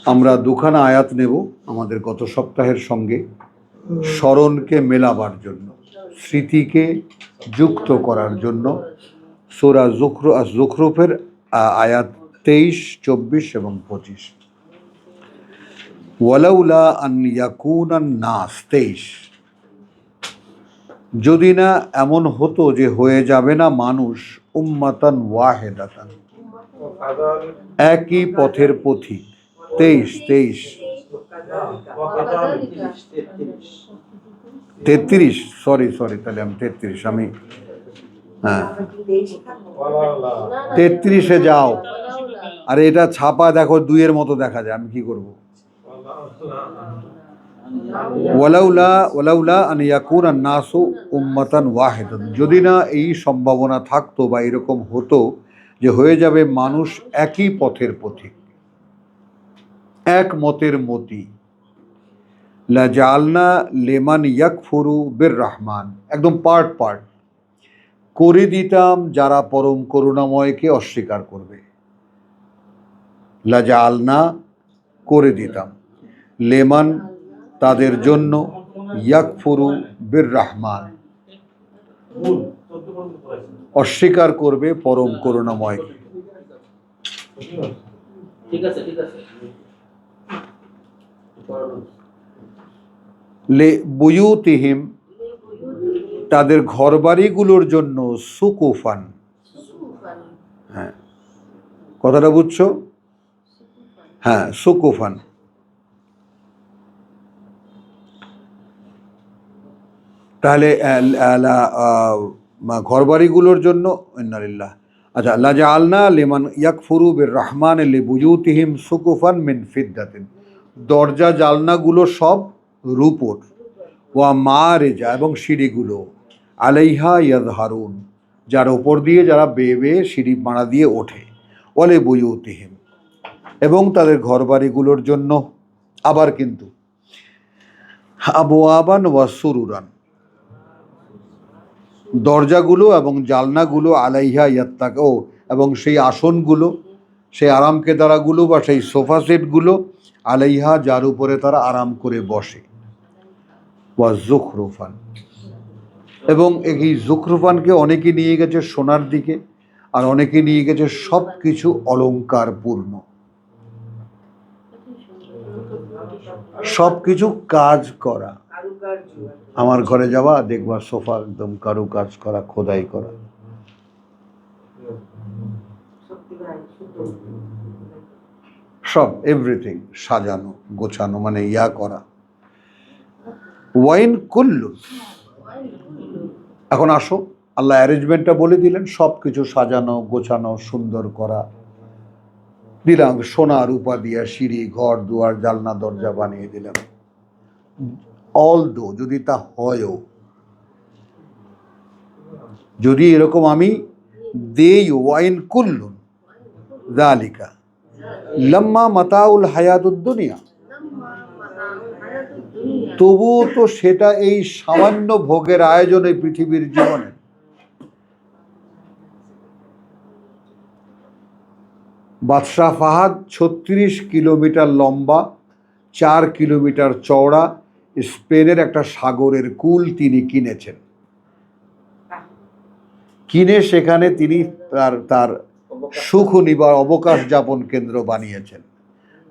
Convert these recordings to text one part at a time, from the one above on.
আমরা দুখানা আয়াত নেব আমাদের গত সপ্তাহের সঙ্গে স্মরণকে মেলাবার জন্য, স্মৃতিকে যুক্ত করার জন্য। সূরা যুখরুফের আয়াত 23, 24 এবং 25। ওয়ালাউলা আন ইয়াকুনান নাস 23। যদি না এমন হতো যে হয়ে যাবে না মানুষ উম্মাতান ওয়াহিদাতান, একই পথের পথিক। 23, 33, সরি তাহলে আমি 33, আমি হ্যাঁ 33-এ যাও। আরে এটা ছাপা দেখো 2-এর মতো দেখা যায়, আমি কি করবো? ওয়ালাউলা আন ইয়াকুনা নাসু উম্মাতান ওয়াহিদাতান, যদি না এই সম্ভাবনা থাকতো বা এরকম হতো যে হয়ে যাবে মানুষ একই পথের পথিক, এক মতের মতি। লাজালনা লিমান ইয়াকফুরু বির রহমান, একদম পার্ট করে দিতাম যারা পরম করুণাময়কে অস্বীকার করবে। লাজালনা করে দিতাম, লেমান তাদের জন্য, ইয়াকফুরু বির রহমান অস্বীকার করবে পরম করুণাময়কে। লে বুয়ুতিহিম, তাদের ঘরবাড়িগুলোর জন্য, সুকুফান, হ্যাঁ কথাটা বুঝছো? হ্যাঁ সুকুফান। তাহলে ঘরবাড়িগুলোর জন্য ইন্নালিল্লাহ। আচ্ছা, লাজাআলনা লিমান ইয়াকফুরু বির রহমান লিবুয়ুতিহিম সুকুফান মিন ফিদ্দাতিন, দরজা জালনাগুলো সব রূপোর। ওয়া মারিজা, এবং সিঁড়িগুলো, আলাইহা ইয়াযহারুন, যার ওপর দিয়ে যারা বেয়ে বেয়ে সিঁড়ি মারা দিয়ে ওঠে। ওয়ালি বুয়ুতিহিম, এবং তাদের ঘরবাড়িগুলোর জন্য আবার কিন্তু আবওয়াবান ওয়া সুরুরান, দরজাগুলো এবং জালনাগুলো, আলাইহা ইয়াত্তাকো, এবং সেই আসনগুলো, সেই আরামকেদারাগুলো বা সেই সোফা সেটগুলো, আলাইহা, যার উপরে তারা আরাম করে বসে। ওয়া যুখরুফান, এবং এই যুখরুফানকে অনেকে নিয়ে গেছে সোনার দিকে, আর অনেকে নিয়ে গেছে সব কিছু অলঙ্কার পূর্ণ, সব কিছু কাজ করা। আমার ঘরে যাওয়া দেখবা সোফা একদম কারু কাজ করা, খোদাই করা, সব এভরিথিং সাজানো গোছানো, মানে ইয়া করা। ওয়াইন কুল্লু, এখন আসো, আল্লাহ অ্যারেঞ্জমেন্টটা বলে দিলেন, সব কিছু সাজানো গোছানো সুন্দর করা দিলাম, সোনা রূপা দিয়া সিঁড়ি ঘর দুয়ার জালনা দরজা বানিয়ে দিলাম। অলদো, যদি তা হয়ও, যদি এরকম আমি দেই, ওয়াইন কুল্লুন যালিকা লাম্মা মাতাউল হায়াতুদ দুনিয়া, তবুও তো সেটা এই সামান্য ভোগের আয়োজনে পৃথিবীর জীবনে। বাদশাহ ফাহাদ 36 কিলোমিটার লম্বা, 4 কিলোমিটার চওড়া স্পেনের একটা সাগরের কূল তিনি কিনেছেন। কিনে সেখানে তিনি তার সুখ নিবার অবকাশ যাপন কেন্দ্র বানিয়েছেন,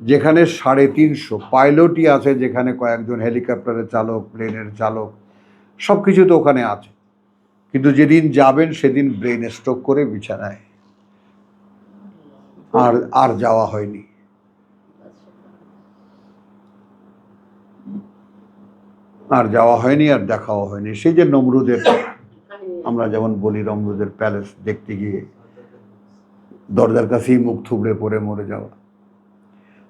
যেখানে 350 পাইলটই আছে, যেখানে কয়েকজন হেলিকপ্টারের চালক, প্লেনের চালক, সব কিছু তো ওখানে আছে। কিন্তু যেদিন যাবেন সেদিন ব্রেন স্ট্রোক করে বিছানায়, আর যাওয়া হয়নি। আর দেখাও হয়নি। সেই যে নমরুদের, আমরা যেমন বলি নমরুদের প্যালেস দেখতে গিয়ে দরজার কাছেই মুখ থুবড়ে পড়ে মরে যাওয়া।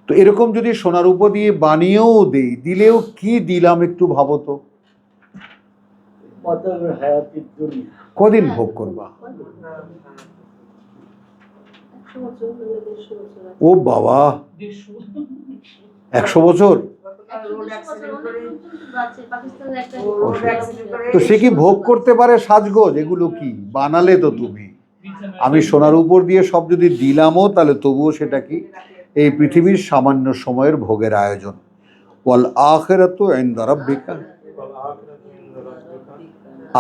তো এরকম যদি সোনার উপর দিয়ে বানিয়েও দিলেও কি দিলাম একটু ভাবো তো, কদিন ভোগ করবা? ও বাবা, 100 বছর? তো সে কি ভোগ করতে পারে সাজগোজ? এগুলো কি বানালে তো তুমি। আমি সোনার উপর দিয়ে সব যদি দিলামও, তাহলে তবুও সেটা কি এই পৃথিবীর সামান্য সময়ের ভোগের আয়োজন। ওয়াল আখিরাতু ইনদা রাব্বিকা,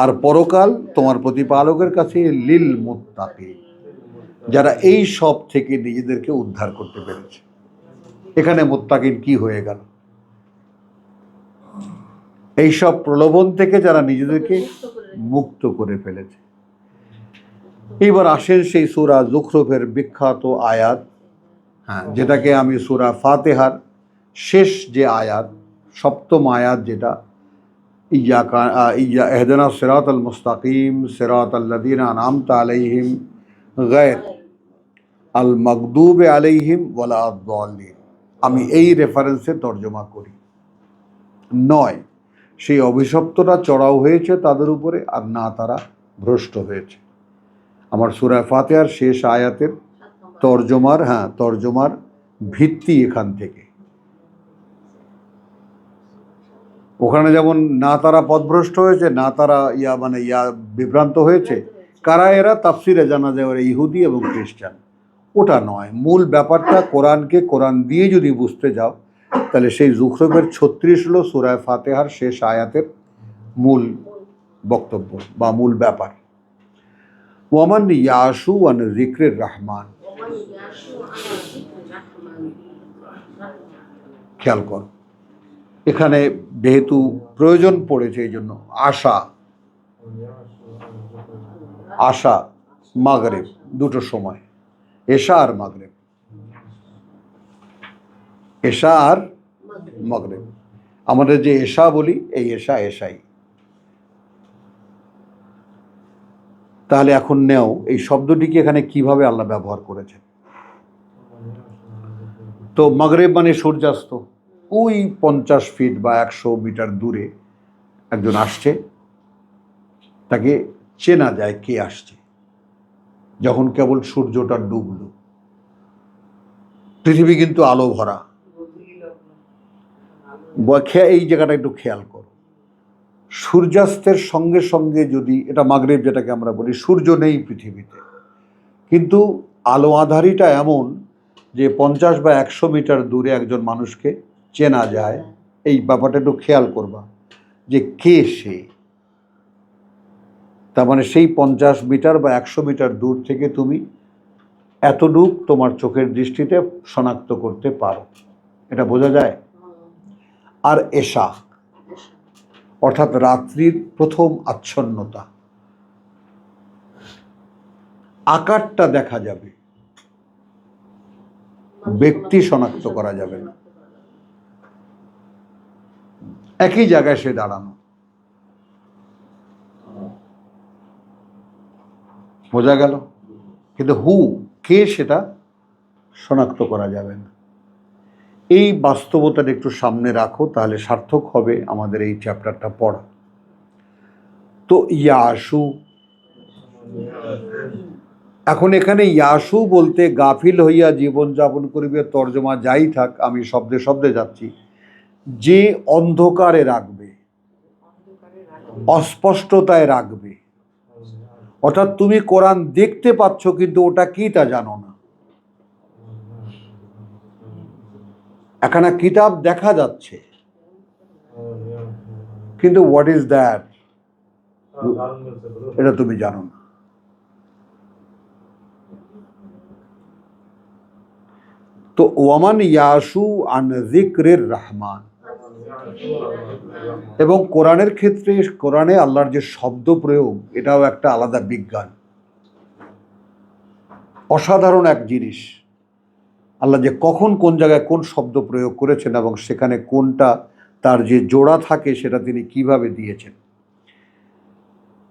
আর পরকাল তোমার প্রতিপালকের কাছে লিল মুত্তাকিন, যারা এই সব থেকে নিজেদেরকে উদ্ধার করতে পেরেছে। এখানে মুত্তাকিন কি হয়ে গেল? এই সব প্রলোভন থেকে যারা নিজেদেরকে মুক্ত করে ফেলেছে। এইবার আসেন সেই সূরা যুখরুফের বিখ্যাত আয়াত, যেটাকে আমি সূরা ফাতিহার শেষ যে আয়াত, সপ্তম আয়াত, যেটা ইয়াকা ইহদিনাস সিরাতাল মুস্তাকিম সিরাতাল্লাযীনা আনআমতা আলাইহিম গায়র আল মাগদুবে আলাইহিম ওয়ালা আদ-দাল্লিন, আমি এই রেফারেন্সে তর্জমা করি। নয় সেই অভিশপ্তটা চড়াও হয়েছে তাদের উপরে, আর না তারা ভ্রষ্ট হয়েছে। আমার সূরা ফাতিহার শেষ আয়াতের তর্জমার ভিত্তি এখান থেকে। ওখানে যেমন না তারা পথভ্রষ্ট হয়েছে, না তারা বিভ্রান্ত হয়েছে। কারা এরা? তাফসিরে জানা যায় ওরা ইহুদি এবং খ্রিস্টান। ওটা নয়, মূল ব্যাপারটা কোরআনকে কোরআন দিয়ে যদি বুঝতে যাও, তাহলে সেই যুখরুফের 36 হলো সূরা ফাতিহার শেষ আয়াতের মূল বক্তব্য বা মূল ব্যাপার। ওয়ামান ইয়াশু আন যিকরির রহমান, খেয়াল কর, এখানে যেহেতু প্রয়োজন পড়েছে এই জন্য আশা মাগরিব দুটো সময়, এশা আর মাগরিব, এশা আর মাগরিব। আমাদের যে এশা বলি, এই এশাই। তাহলে এখন নেও এই শব্দটিকে এখানে কিভাবে আল্লাহ ব্যবহার করেছেন। তো মাগরিব মানে সূর্যাস্ত। ওই 50 ফিট বা 100 মিটার দূরে একজন আসছে, তাকে চেনা যায় কে আসছে যখন কেবল সূর্যটা ডুবল। পৃথিবী কিন্তু আলো ভরা। এই জায়গাটা একটু খেয়াল করো, সূর্যাস্তের সঙ্গে সঙ্গে যদি, এটা মাগরিব যেটাকে আমরা বলি, সূর্য নেই পৃথিবীতে, কিন্তু আলো আঁধারিটা এমন যে 50 বা 100 মিটার দূরে একজন মানুষকে চেনা যায়। এই ব্যাপারটা একটু খেয়াল করবা যে কে সে। তার মানে সেই 50 মিটার বা 100 মিটার দূর থেকে তুমি এতটুক তোমার চোখের দৃষ্টিতে শনাক্ত করতে পারো, এটা বোঝা যায়। আর এশা অর্থাৎ রাত্রির প্রথম আচ্ছন্নতা, আকারটা দেখা যাবে, ব্যক্তি শনাক্ত করা যাবে না। একই জায়গায় সে দাঁড়ানো, বোঝা গেল, কিন্তু কে সেটা শনাক্ত করা যাবে না। এই বাস্তবতাটা একটু সামনে রাখো, তাহলে সার্থক হবে আমাদের এই চ্যাপ্টারটা পড়া। তো ইয়াশু, এখন এখানে ইয়াশু বলতে গাফিল হইয়া জীবনযাপন করিবে, তর্জমা যাই থাক, আমি শব্দে শব্দে যাচ্ছি, যে অন্ধকারে রাখবে, অস্পষ্টতায় রাখবে। অর্থাৎ তুমি কোরআন দেখতে পাচ্ছ কিন্তু ওটা কি তা জানো না। এখানে কিতাব দেখা যাচ্ছে কিন্তু হোয়াট ইজ দ্যাট, এটা তুমি জানো না। তো ওয়ামান ইয়াশু আন যিকরির রহমান, এবং কোরআনের ক্ষেত্রে কোরআনে আল্লাহর যে শব্দ প্রয়োগ, এটাও একটা আলাদা বিজ্ঞান, অসাধারণ এক জিনিস। আল্লাহ যে কখন কোন জায়গায় কোন শব্দ প্রয়োগ করেছেন এবং সেখানে কোনটা তার যে জোড়া থাকে সেটা তিনি কিভাবে দিয়েছেন।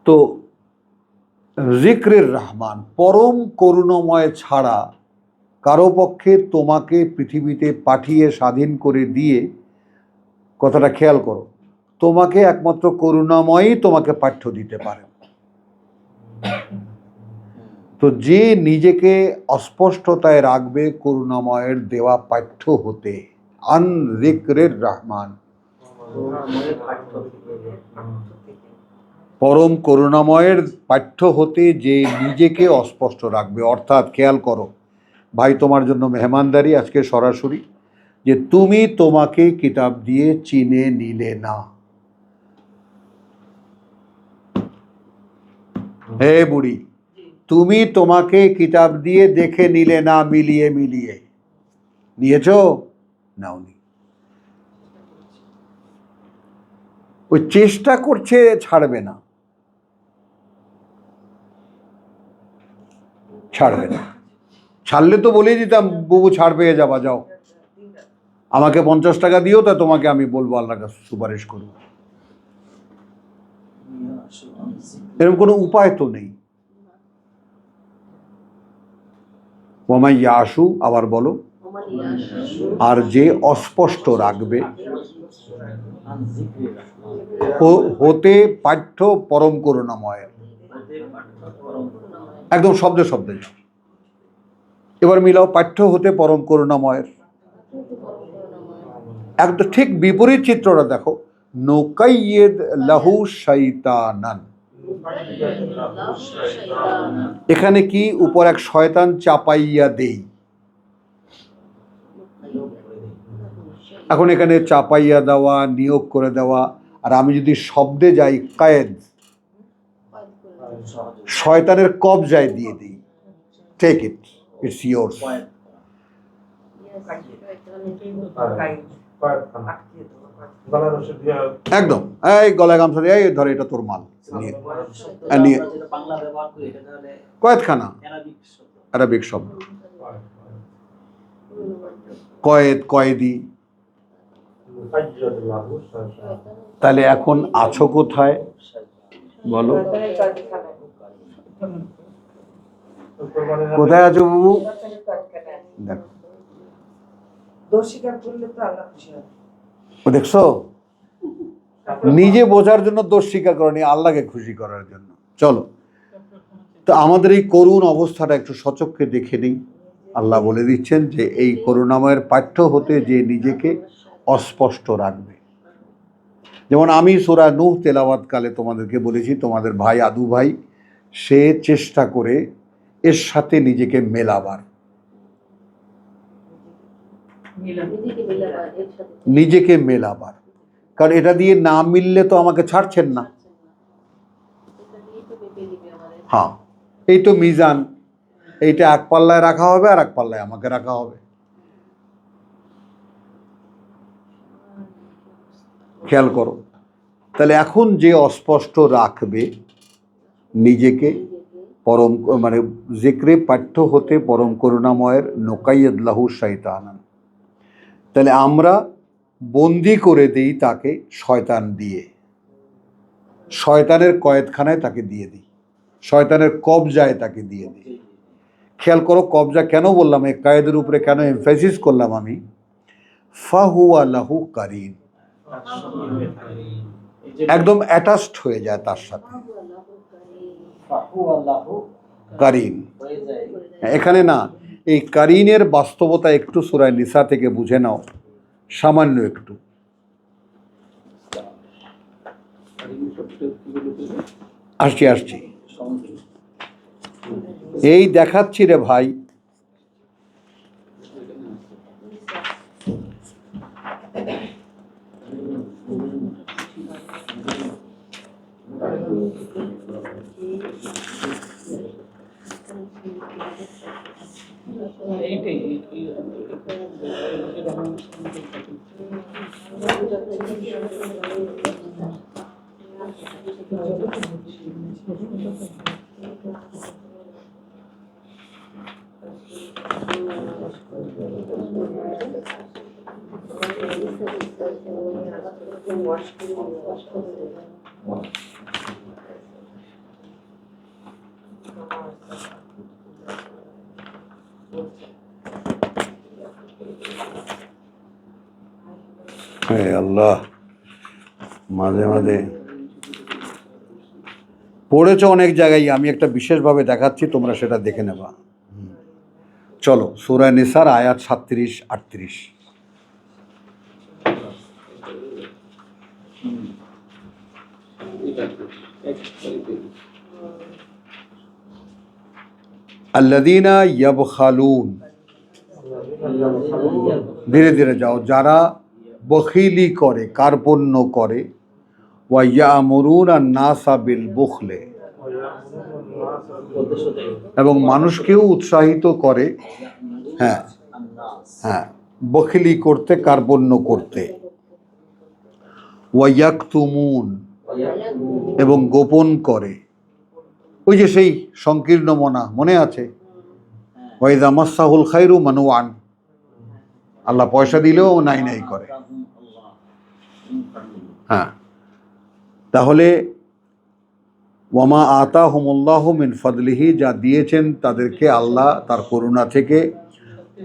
তো যিকরির রহমান, পরম করুণাময় ছাড়া কারো পক্ষে তোমাকে পৃথিবীতে পাঠিয়ে স্বাধীন করে দিয়ে, কথাটা খেয়াল করো, তোমাকে একমাত্র করুণাময়ই তোমাকে পাঠ্য দিতে পারে। তো যে নিজেকে অস্পষ্টতায় রাখবে করুণাময়ের দেওয়া পাঠ্য হতে, আন যিকরির রহমান, পরম করুণাময়ের পাঠ্য হতে যে নিজেকে অস্পষ্ট রাখবে। অর্থাৎ খেয়াল করো, ভাই তোমার জন্য মেহমানদারি আজকে সরাসরি, যে তুমি তোমাকে কিতাব দিয়ে চিনে নিলে না। হে বুড়ি, তুমি তোমাকে কিতাব দিয়ে দেখে নিলে না, মিলিয়ে মিলিয়ে নিয়েছো? নাওনি। ওই চেষ্টা করছে, ছাড়বে না, ছাড়বে না। ছাড়লে তো বলেই দিতাম বুবু ছাড় পেয়ে যাবা, যাও আমাকে 50 টাকা দিও, তা তোমাকে আমি বলবো আল্লাহর কাছে সুপারিশ করবো। এরকম কোনো উপায় তো নেই। ওমাই ইয়াসু, আবার বলো, আর যে অস্পষ্ট রাখবে হতে পাঠ্য পরম করুণাময়ের। একদম শব্দে শব্দে এবার মিলাও, পাঠ্য হতে পরম করুণাময়ের। একদম ঠিক বিপরীত চিত্রটা দেখো, নুকাইয়িদ লাহু শাইতানান। এখানে কি উপর এক শয়তান চাপাইয়া দেই। এখন এখানে চাপাইয়া দেওয়া, নিয়োগ করে দেওয়া, আর আমি যদি শব্দে যাই কায়েদ, শয়তানের কবজায় দিয়ে দিই, টেক ইট, ইটস ইয়োরস। একদম এই গলায় গামছা দিয়ে এই ধরে, এটা তোর মাল, নিয়ে কয়েদখানা, আরবিক শব্দ, কয়েদ, কয়েদি। তাহলে এখন আছো কোথায় বলো? কোথায় আছো বাবু? দেখো, দেখছো, নিজে বোঝার জন্য দোষ স্বীকার করনি, আল্লাহকে খুশি করার জন্য। চলো, তো আমাদের এই করুণ অবস্থাটা একটু সচক্ষে দেখে নিই। আল্লাহ বলে দিচ্ছেন যে এই করুণাময়ের পাঠ্য হতে যে নিজেকে অস্পষ্ট রাখবে। যেমন আমি সূরা নূহ তেলাওয়াতকালে তোমাদেরকে বলেছি, তোমাদের ভাই আদু ভাই সে চেষ্টা করে এর সাথে নিজেকে মেলাবার, নিজেকে মেলাবার, কারণ এটা দিয়ে না মিললে তো আমাকে ছাড়ছেন না। হ্যাঁ, এই তো মিজান, এইটা এক পাল্লায় রাখা হবে আর এক পাল্লায় আমাকে রাখা হবে। খেয়াল করো, তাহলে এখন যে অস্পষ্ট রাখবে নিজেকে পরম, মানে জিক্রে পাঠ্য হতে পরম করুণাময়ের, নুকাইয়িদ লাহু শাইতানান, তাহলে আমরা বন্দি করে দিই তাকে শয়তান দিয়ে, শয়তানের কয়েদখানায় তাকে দিয়ে দিই, শয়তানের কবজায় তাকে দিয়ে দিই। খেয়াল করো, কবজা কেন বললাম, এই কায়েদের উপরে কেন এমফাসিস করলাম আমি, ফাহুয়া লাহু কারিন, একদম অ্যাটাচড হয়ে যায় তার সাথে, কারিন। এখানে না, এই কারিনের বাস্তবতা একটু সূরা নিসা থেকে বুঝে নাও, সামান্য একটু। আসছি, এই দেখাচ্ছি রে ভাই, আল্লাহ, মাঝে মাঝে পড়েছ অনেক জায়গায়, আমি একটা বিশেষভাবে দেখাচ্ছি, তোমরা সেটা দেখে নেবা। চলো, সূরা নিসার আয়াত 37-38। আল্লাযীনা ইয়াবখালুন, ধীরে ধীরে যাও, যারা বখিলি করে, কার্পণ্য করে, ওয়া ইয়ামুরুনা নাসা বিল বুখলে, এবং মানুষকেও উৎসাহিত করে, হ্যাঁ হ্যাঁ, বখিলি করতে, কার্পণ্য করতে। ওয়া ইয়াকতুমুন, এবং গোপন করে। ওই যে সেই সংকীর্ণ মনা মনে আছে, ওয়া ইযা মাসসাহুল খায়রু মানুআন, আল্লাহ পয়সা দিলেও নাই নাই করে। হ্যাঁ, তাহলে ওয়ামা আতাহুমুল্লাহু মিন ফাদলিহি, যা দিয়েছেন তাদেরকে আল্লাহ তার করুণা থেকে,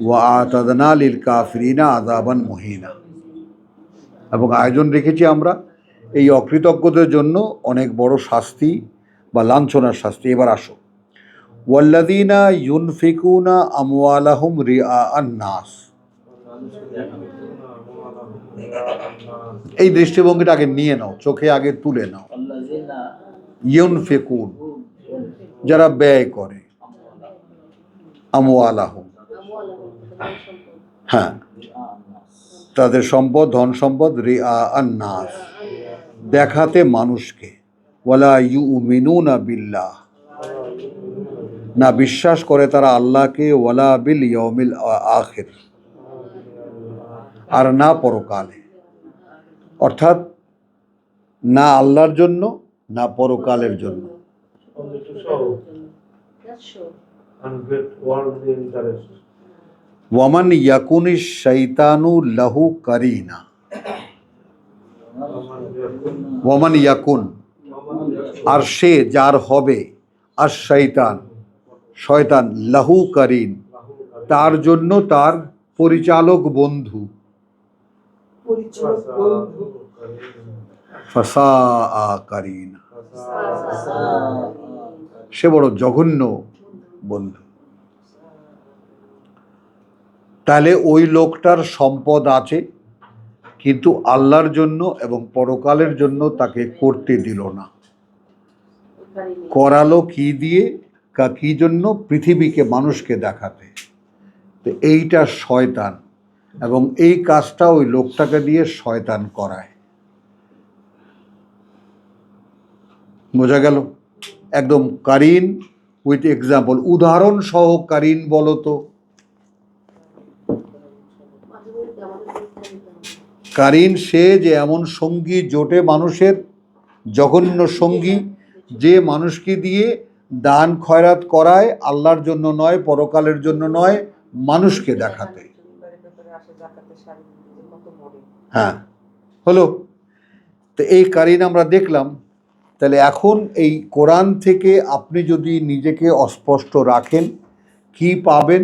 ওয়া আতাদনা লিল কাফিরিনা আযাবান মুহিনা, এবং আয়োজন রেখেছি আমরা এই অকৃতজ্ঞদের জন্য অনেক বড় শাস্তি বা লাঞ্ছনার শাস্তি। এবার আসো, ওয়াল্লাযীনা ইউনফিকুনা আমওয়ালাহুম রিআআন নাস, এই দৃষ্টিভঙ্গিটা আগে নিয়ে নাও, চোখে আগে তুলে নাও। ইউনফিকুন, যারা ব্যয় করে, আমওয়ালাহুম, হ্যাঁ, তাদের সম্পদ, ধন সম্পদ, রিআআন নাস, দেখাতে মানুষকে, ওয়ালা ইউমিনুনা বিল্লাহ, না বিশ্বাস করে তারা আল্লাহকে, ওয়ালা বিল ইয়াউমিল আখির, আর না পরকালে। অর্থাৎ না আল্লাহর জন্য, না পরকালের জন্য। ওয়ামান ইয়াকুনিশ শাইতানু লাহু কারিনা, ওয়ামান ইয়াকুন, আর সে যার হবে, আর শয়তান, শয়তান, লাহু কারিন, তার জন্য তার পরিচালক বন্ধু, ফাসাআ কারিনা, সে বড় জঘন্য বন্ধু। তাহলে ওই লোকটার সম্পদ আছে, কিন্তু আল্লাহর জন্য এবং পরকালের জন্য তাকে করতে দিল না। করালো কি দিয়ে, কি জন্য? পৃথিবীকে, মানুষকে দেখাতে। তো এইটা শয়তান, এবং এই কাজটা ওই লোকটাকে দিয়ে শয়তান করায়। বোঝা গেল? একদম কারিন উইথ এক্সাম্পল, উদাহরণ সহ কারিন বলো তো। কারিন সে যে এমন সঙ্গী জোটে মানুষের, জঘন্য সঙ্গী, যে মানুষকে দিয়ে দান খয়রাত করায়, আল্লাহর জন্য নয়, পরকালের জন্য নয়, মানুষকে দেখাতে। হ্যাঁ, হলো। তো এই কারিন আমরা দেখলাম। তাহলে এখন এই কোরআন থেকে আপনি যদি নিজেকে অস্পষ্ট রাখেন, কি পাবেন?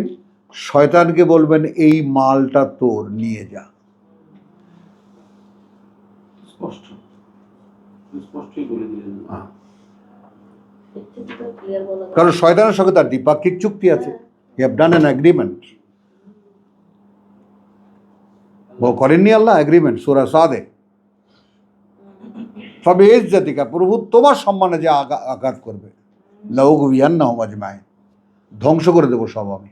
শয়তানকে বলবেন এই মালটা তোর, নিয়ে যা। কারণ শয়তানের সঙ্গে তার দ্বিপাক্ষিক চুক্তি আছে। You have done an agreement. করেননি আল্লাহ এগ্রিমেন্ট? সূরা সাদে, ফাবিইজ্জাতিকা, প্রভু তোমার সম্মানে যে আঘাত করবে, লাউগবিয়ান্নাহুম আজমাইন, ধ্বংস করে দেবো সব আমি।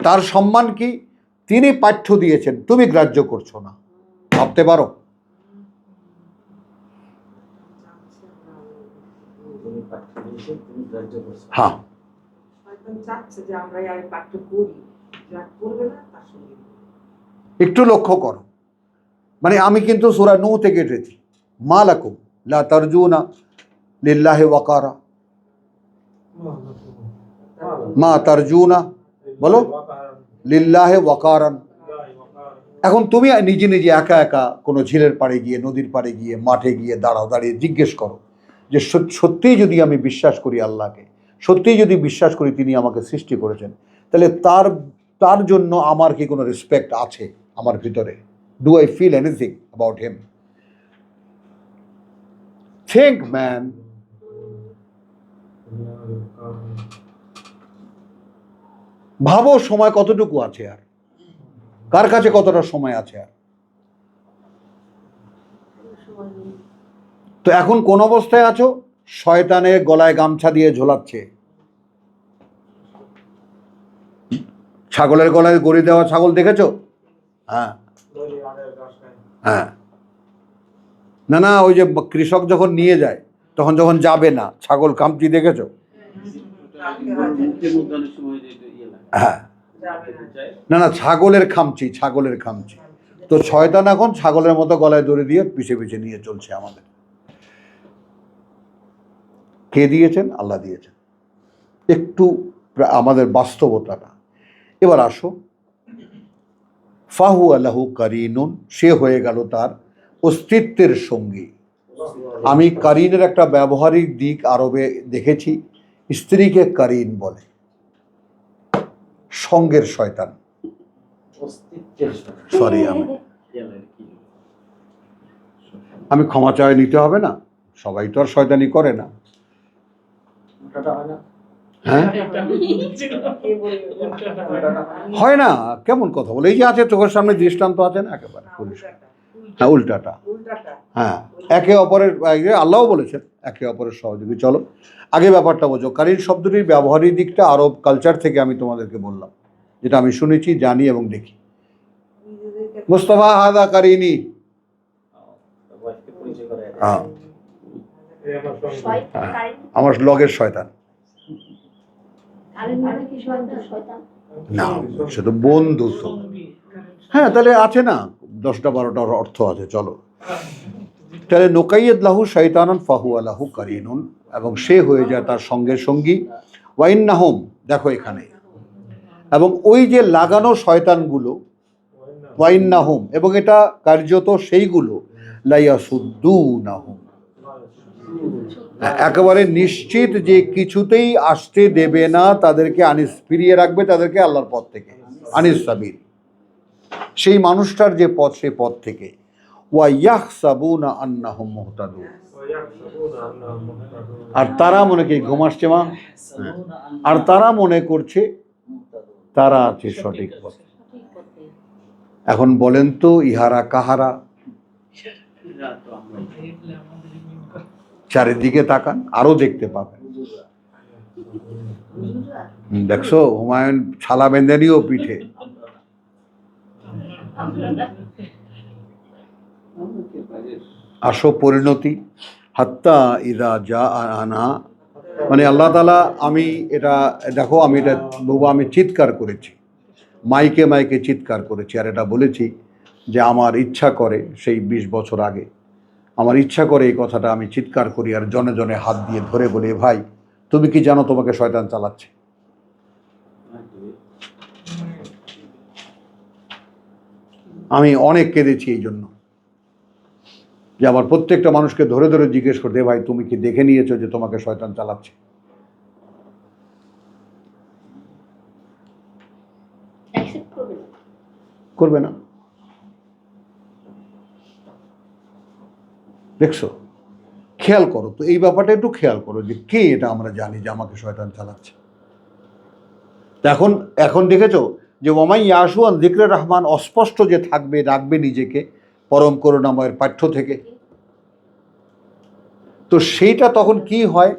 তার সম্মান কি? তিনি পাঠ্য দিয়েছেন, তুমি গ্রাহ্য করছো না। ভাবতে পারো? হ্যাঁ, একটু লক্ষ্য করো। মানে আমি কিন্তু সূরা নূহ থেকে এসেছি। মা লাকুম লা তারজুনা লিল্লাহি ওয়াকারা, মা তারজুনা, বলো লিল্লাহি ওয়াকারান। এখন তুমি নিজে নিজে একা একা কোনো ঝিলের পাড়ে গিয়ে, নদীর পাড়ে গিয়ে, মাঠে গিয়ে দাঁড়াও, দাঁড়িয়ে জিজ্ঞেস করো যে সত্যিই যদি আমি বিশ্বাস করি আল্লাহকে, সত্যিই যদি বিশ্বাস করি তিনি আমাকে সৃষ্টি করেছেন, তাহলে তার জন্য আমার কি কোনো রেসপেক্ট আছে আমার ভিতরে? Do I feel anything about him? Think man. ভাবো সময় কতটুকু আছে, আর কার কাছে কতটা সময় আছে আর? তো এখন কোন অবস্থায় আছো? শয়তানের গলায় গামছা দিয়ে ঝোলাচ্ছে। ছাগলের গলায় গড়ি দেওয়া ছাগল দেখেছো? হ্যাঁ হ্যাঁ, না না, ওই যে কৃষক যখন নিয়ে যায় তখন যখন যাবে না, ছাগল কামচি দেখেছো? হ্যাঁ, না না, ছাগলের খামচি, ছাগলের খামচি। তো শয়তান এখন ছাগলের মতো গলায় দড়ি দিয়ে পিছে পিছে নিয়ে চলছে আমাদের। কে দিয়েছেন? আল্লাহ দিয়েছেন। একটু আমাদের বাস্তবতাটা। এবার আসো, ফাহু আল্লাহু কারিনুন, সে হয়ে গেল তার অস্তিত্বের সঙ্গী। আমি কারিনের একটা ব্যবহারিক দিক আরবে দেখেছি, স্ত্রীকে কারিন বলে, সঙ্গের শয়তান। সরি, আমি ক্ষমা চাই, নিতে হবে না, সবাই তো আর শয়তানি করে না। হ্যাঁ, হয় না, কেমন কথা বলে? এই যে আছে চোখের সামনে দৃষ্টান্ত আছে না, একেবারে হ্যাঁ, উল্টাটা। হ্যাঁ, একে অপরের, আল্লাহও বলেছেন একে অপরের সহযোগী। চলো আগে ব্যাপারটা বোঝো। কারিন শব্দটির ব্যবহারিক দিকটা আরব কালচার থেকে আমি তোমাদেরকে বললাম, যেটা আমি শুনেছি, জানি এবং দেখি। মুস্তাফা হাদা কারিনি, আমার লগের শয়তান। না, সে তো বন্ধু তো। হ্যাঁ, তাহলে আছে না 10টা 12টার অর্থ আছে। চলো তাহলে নোকাইয়দ লাহু শয়তানান ফাহু আলাহু কারিনুন, এবং সে হয়ে যায় তার সঙ্গের সঙ্গী। ওয়াইন্নাহুম, দেখো এখানে, এবং ওই যে লাগানো শয়তানগুলো, ওয়াইন্নাহুম, এবং এটা কার্যত সেইগুলো, লাইয়াসুদ্দুনাহুম, একেবারে নিশ্চিত যে কিছুতেই আসতে দেবে না তাদেরকে, আনিস, ফিরিয়ে রাখবে তাদেরকে আল্লাহর পথ থেকে, আনিস সাবিল, সেই মানুষটার যে পথ, সে পথ থেকে। ওয়া ইয়াহসাবুনা আন্নাহুম মুহতাদুন, আর তারা মনে কি ঘুম আসছে মা? আর তারা মনে করছে তারা আছে সঠিক পথে। এখন বলেন তো, ইহারা কাহারা? চারিদিকে তাকান, আরো দেখতে পাবেন। দেখছো, হুমায়ুন ছালা বেঁধে নিয়েও পিঠে। আসো পরিণতি, হাত্তা ইদা যা আনা, মানে আল্লাহ তাআলা, আমি এটা দেখো, আমি এটা বাবু, আমি চিৎকার করেছি, মাইকে মাইকে চিৎকার করেছি, আর এটা বলেছি যে আমার ইচ্ছা করে, সেই 20 বছর আগে আমার ইচ্ছা করে এই কথাটা আমি চিৎকার করি, আর জনে জনে হাত দিয়ে ধরে বলি, ভাই তুমি কি জানো তোমাকে শয়তান চালাচ্ছে? আমি অনেক কেঁদেছি এই জন্য, যে আমার প্রত্যেকটা মানুষকে ধরে ধরে জিজ্ঞেস করতে, ভাই তুমি কি দেখে নিয়েছো যে তোমাকে শয়তান চালাচ্ছে? করবে না। দেখছো, খেয়াল করো তো, এই ব্যাপারটা একটু খেয়াল করো, যে কে এটা আমরা জানি যে আমাকে শয়তান চালাচ্ছে। এখন এখন দেখেছো যে ওমাই ইয়াসু আন যিকরে রহমান, অস্পষ্ট যে থাকবে, রাখবে নিজেকে পরম করুণাময়ের পাঠ্য থেকে, তো সেইটা তখন কি হয়,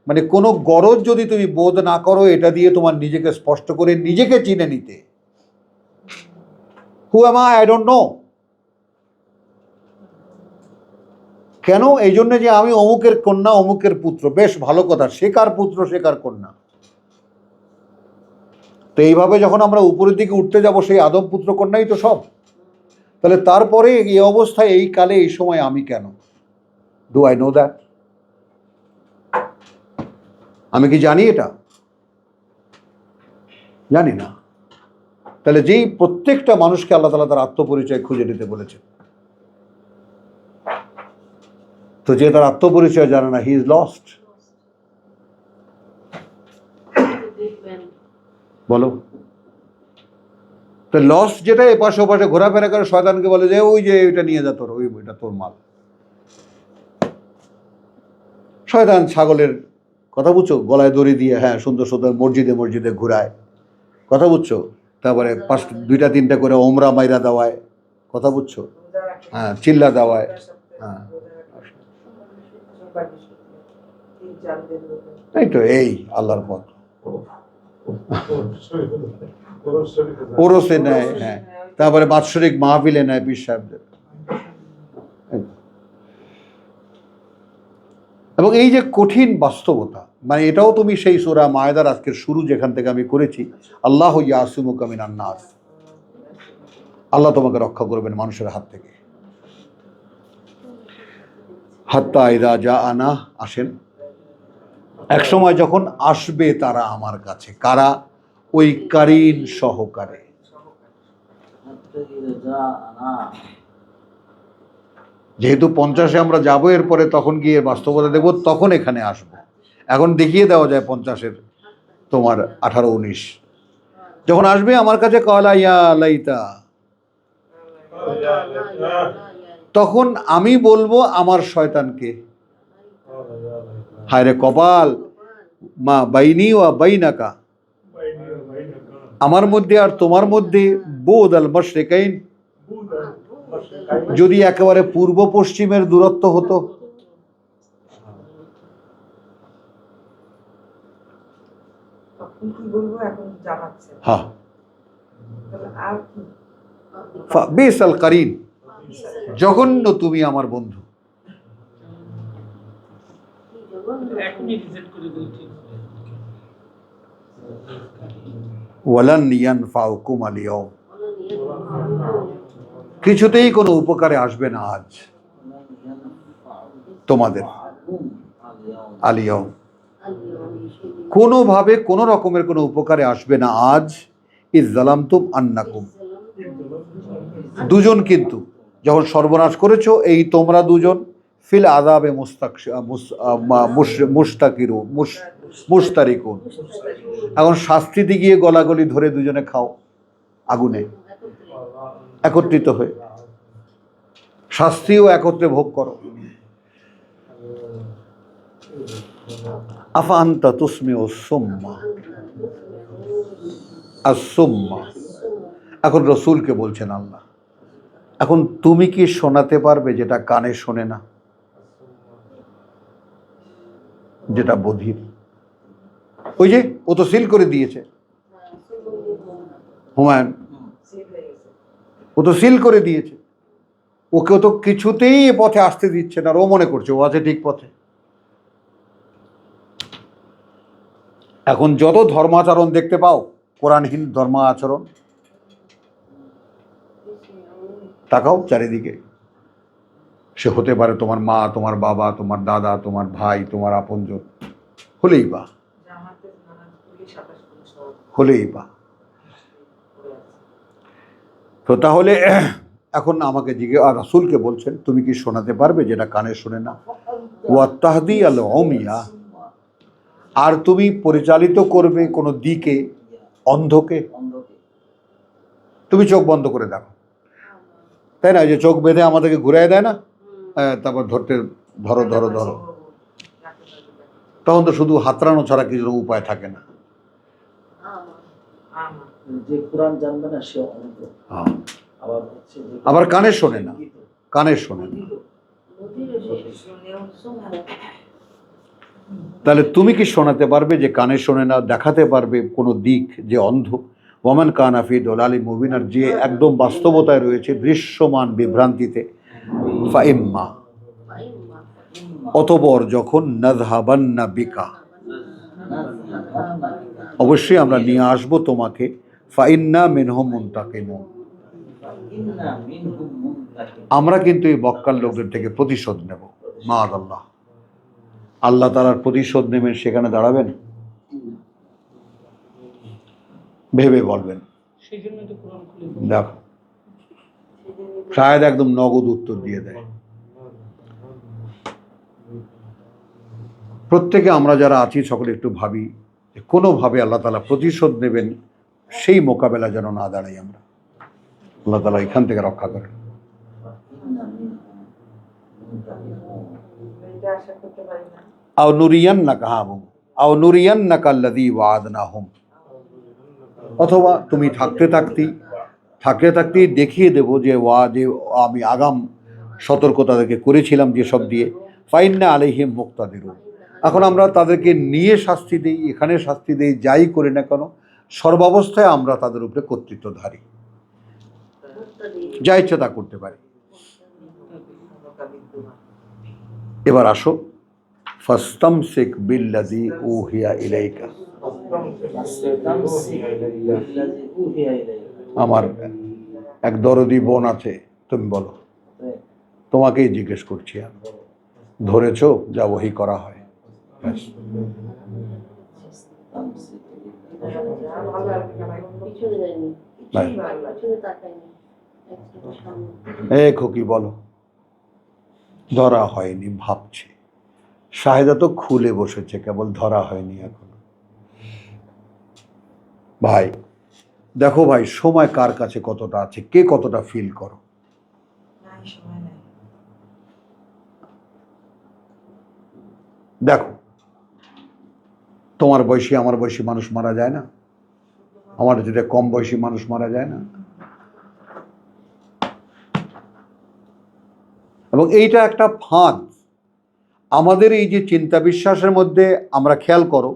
মানে কোনো গরজ যদি তুমি বোধ না করো এটা দিয়ে তোমার নিজেকে স্পষ্ট করে নিজেকে চিনে নিতে, who am I don't know, কেন? এই জন্য যে আমি অমুকের কন্যা, অমুকের পুত্র, বেশ ভালো কথা, সে কার পুত্র, সে কার কন্যা। তো এইভাবে যখন আমরা উপরের দিকে উঠতে যাব, সেই আদম পুত্র কন্যাই তো সব। তাহলে তারপরে এই অবস্থায়, এই কালে, এই সময় আমি কেন? Do I know that? আমি কি জানি এটা? জানি না। তাহলে যেই প্রত্যেকটা মানুষকে আল্লাহ তাআলা তার আত্মপরিচয় খুঁজে নিতে বলেছেন, তো যে তার আত্মপরিচয় জানে না, হি ইজ লস্ট। বলো তো, লস্ট যেটা এপাশে ওপাশে ঘোরাফেরা করে, শয়তানকে বলে যে ওই যে ওইটা নিয়ে যা, তোর ওইটা তোর মাল। শয়তান ছাগলের কথা বুঝছো, গলায় দড়ি দিয়ে, হ্যাঁ, সুন্দর সুন্দর মসজিদে মসজিদে ঘুরায়, কথা বুঝছো, তারপরে 2টা 3টা করে ওমরা মাইরা দেওয়ায়, কথা বুঝছো, হ্যাঁ, চিল্লা দেওয়ায়, হ্যাঁ, এই তো এই আল্লাহর পথ। ওরসে নেয়, হ্যাঁ, তারপরে বাৎসরিক মাহফিলে নেয় পীর সাহেবদের। এবং এই যে কঠিন বাস্তবতা, মানে এটাও তুমি সেই সূরা মায়েদার আজকের শুরু যেখান থেকে আমি করেছি, আল্লাহ ইয়াসিমুকা মিনান নাস, আল্লাহ তোমাকে রক্ষা করবেন মানুষের হাত থেকে। হাত্তা ইযা জাআনা, আসেন এক সময় যখন আসবে তারা আমার কাছে, কারা? ওই কারিন সহকারে। যেহেতু 50-এ আমরা যাবো, এরপরে তখন গিয়ে বাস্তবতা দেখবো, তখন এখানে আসবো। এখন দেখিয়ে দেওয়া যায় 50-এর তোমার 18-19 যখন আসবে আমার কাছে, কলা ইয়া লাইতা, তখন আমি বলবো আমার শয়তানকে, হায় রে কপাল, মা বাইনি ওয়া বাইনাকা, আমার মধ্যে আর তোমার মধ্যে বুদ আল মাশরিকাইন, যদি একেবারে পূর্ব পশ্চিমের দূরত্ব হতো। হ্যাঁ, বিসাল কারিন, জঘন্য তুমি আমার বন্ধু। ওয়ালান ইয়ানফাউকুম আল ইয়াউম, কিছুতেই কোনো উপকারে আসবে না আজ তোমাদের, আল ইয়াউম, কোনোভাবে কোনো রকমের কোনো উপকারে আসবে না আজ। ইয যালামতুম আন্নাকুম, দুজন কিন্তু যখন সর্বনাশ করেছো, এই তোমরা দুজন, ফিল আযাবে মুশতারিকুন, এখন শাস্তিতে গিয়ে গলাগলি ধরে দুজনে খাও আগুনে, একত্রিত হয়ে শাস্তিও একত্রে ভোগ করো। আফা আনতা তুসমিউ সুম্মা আসুম্মা, এখন রসুলকে বলছেন আল্লাহ, এখন তুমি কি শোনাতে পারবে যেটা কানে শোনে না, যেটা বধির? ওই যে ও তো সিল করে দিয়েছে, হুমায়ুন, ও তো সিল করে দিয়েছে, ওকে তো কিছুতেই এ পথে আসতে দিচ্ছে না, আর ও মনে করছে ও আছে ঠিক পথে। এখন যত ধর্মাচরণ দেখতে পাও, কোরআনহীন ধর্মাচরণ, তাকাও চারিদিকে, সে হতে পারে তোমার মা, তোমার বাবা, তোমার দাদা, তোমার ভাই, তোমার আপনজন, হলেই বা হলেই বা। তো তাহলে এখন আমাকে আর রাসূলকে বলছেন, তুমি কি শোনাতে পারবে যেটা কানে শোনে না? ওয়া তাহদি আল উমিয়া, আর তুমি পরিচালিত করবে কোনো দিকে অন্ধকে। তুমি চোখ বন্ধ করে দেখো, তাই না? যে চোখ বেঁধে আমাদেরকে ঘুরাই দেয় না, তারপর ধরো ধরো ধরো, তখন তো শুধু হাতড়ানো ছাড়া কিছু উপায় থাকে না। আবার কানে শোনে না, কানে শোনে না। তাহলে তুমি কি শোনাতে পারবে যে কানে শোনে না, দেখাতে পারবে কোনো দিক যে অন্ধ? ওয়ামান কানা ফি দালালিন মুবিন, আর যে একদম বাস্তবতায় রয়েছে, দৃশ্যমান বিভ্রান্তিতে, ফাইম্মা, অতঃপর যখন নাযহাবান্না বিকা, অবশ্যই আমরা নিয়ে আসবো তোমাকে, ফাইন্না মিনহুম মুনতাকিমুন, আমরা কিন্তু এই বক্কাল লোকদের থেকে প্রতিশোধ নেব। মাআযাল্লাহ, আল্লাহ তাআলার প্রতিশোধ নেবেন, সেখানে দাঁড়াবেন, ভেবে বলবেন। দেখো, শায়দ একদম নগদ উত্তর দিয়ে দেয়। প্রত্যেকে আমরা যারা আছি সকলে একটু ভাবি যে কোনোভাবে আল্লাহ তাআলা প্রতিশোধ নেবেন, সেই মোকাবেলা যেন না দাঁড়াই আমরা। আল্লাহ তাআলা এখান থেকে রক্ষা করেন। আও নুরিয়ান্নাকা, আও নুরিয়ান্নাকা আল্লাযী ওয়া'আদনাহুম, অথবা তুমি থাকতে থাকতেই দেখিয়ে দেব যে আমি আগাম সতর্কতা তাদেরকে করেছিলাম যেসব দিয়ে, ফাইন্না আলাইহিম মুক্তাদিরুন, এখন আমরা তাদেরকে নিয়ে শাস্তি দিই, এখানে শাস্তি দিই, যাই করি না কেন, সর্বাবস্থায় আমরা তাদের উপরে কর্তৃত্বধারী, যা ইচ্ছা তা করতে পারি। এবার আসো, ফাস্তামসিক বিল্লাযী উহিয়া ইলাইকা। আমার এক দরদি বোন আছে, তুমি বলো, তোমাকেই জিজ্ঞেস করছি আমি, ধরেছো যা ওহী করা হয়? ব্যাস। খোকি বলো, ধরা হয়নি ভাবছে। শাহেদা তো খুলে বসেছে, কেবল ধরা হয়নি এখনো। ভাই দেখো ভাই, সময় কার কাছে কতটা আছে, কে কতটা ফিল করো। দেখো, তোমার বয়সী আমার বয়সী মানুষ মারা যায় না? আমার যেটা কম বয়সী মানুষ মারা যায় না? এবং এইটা একটা ফাঁদ আমাদের এই যে চিন্তা বিশ্বাসের মধ্যে। আমরা খেয়াল করো,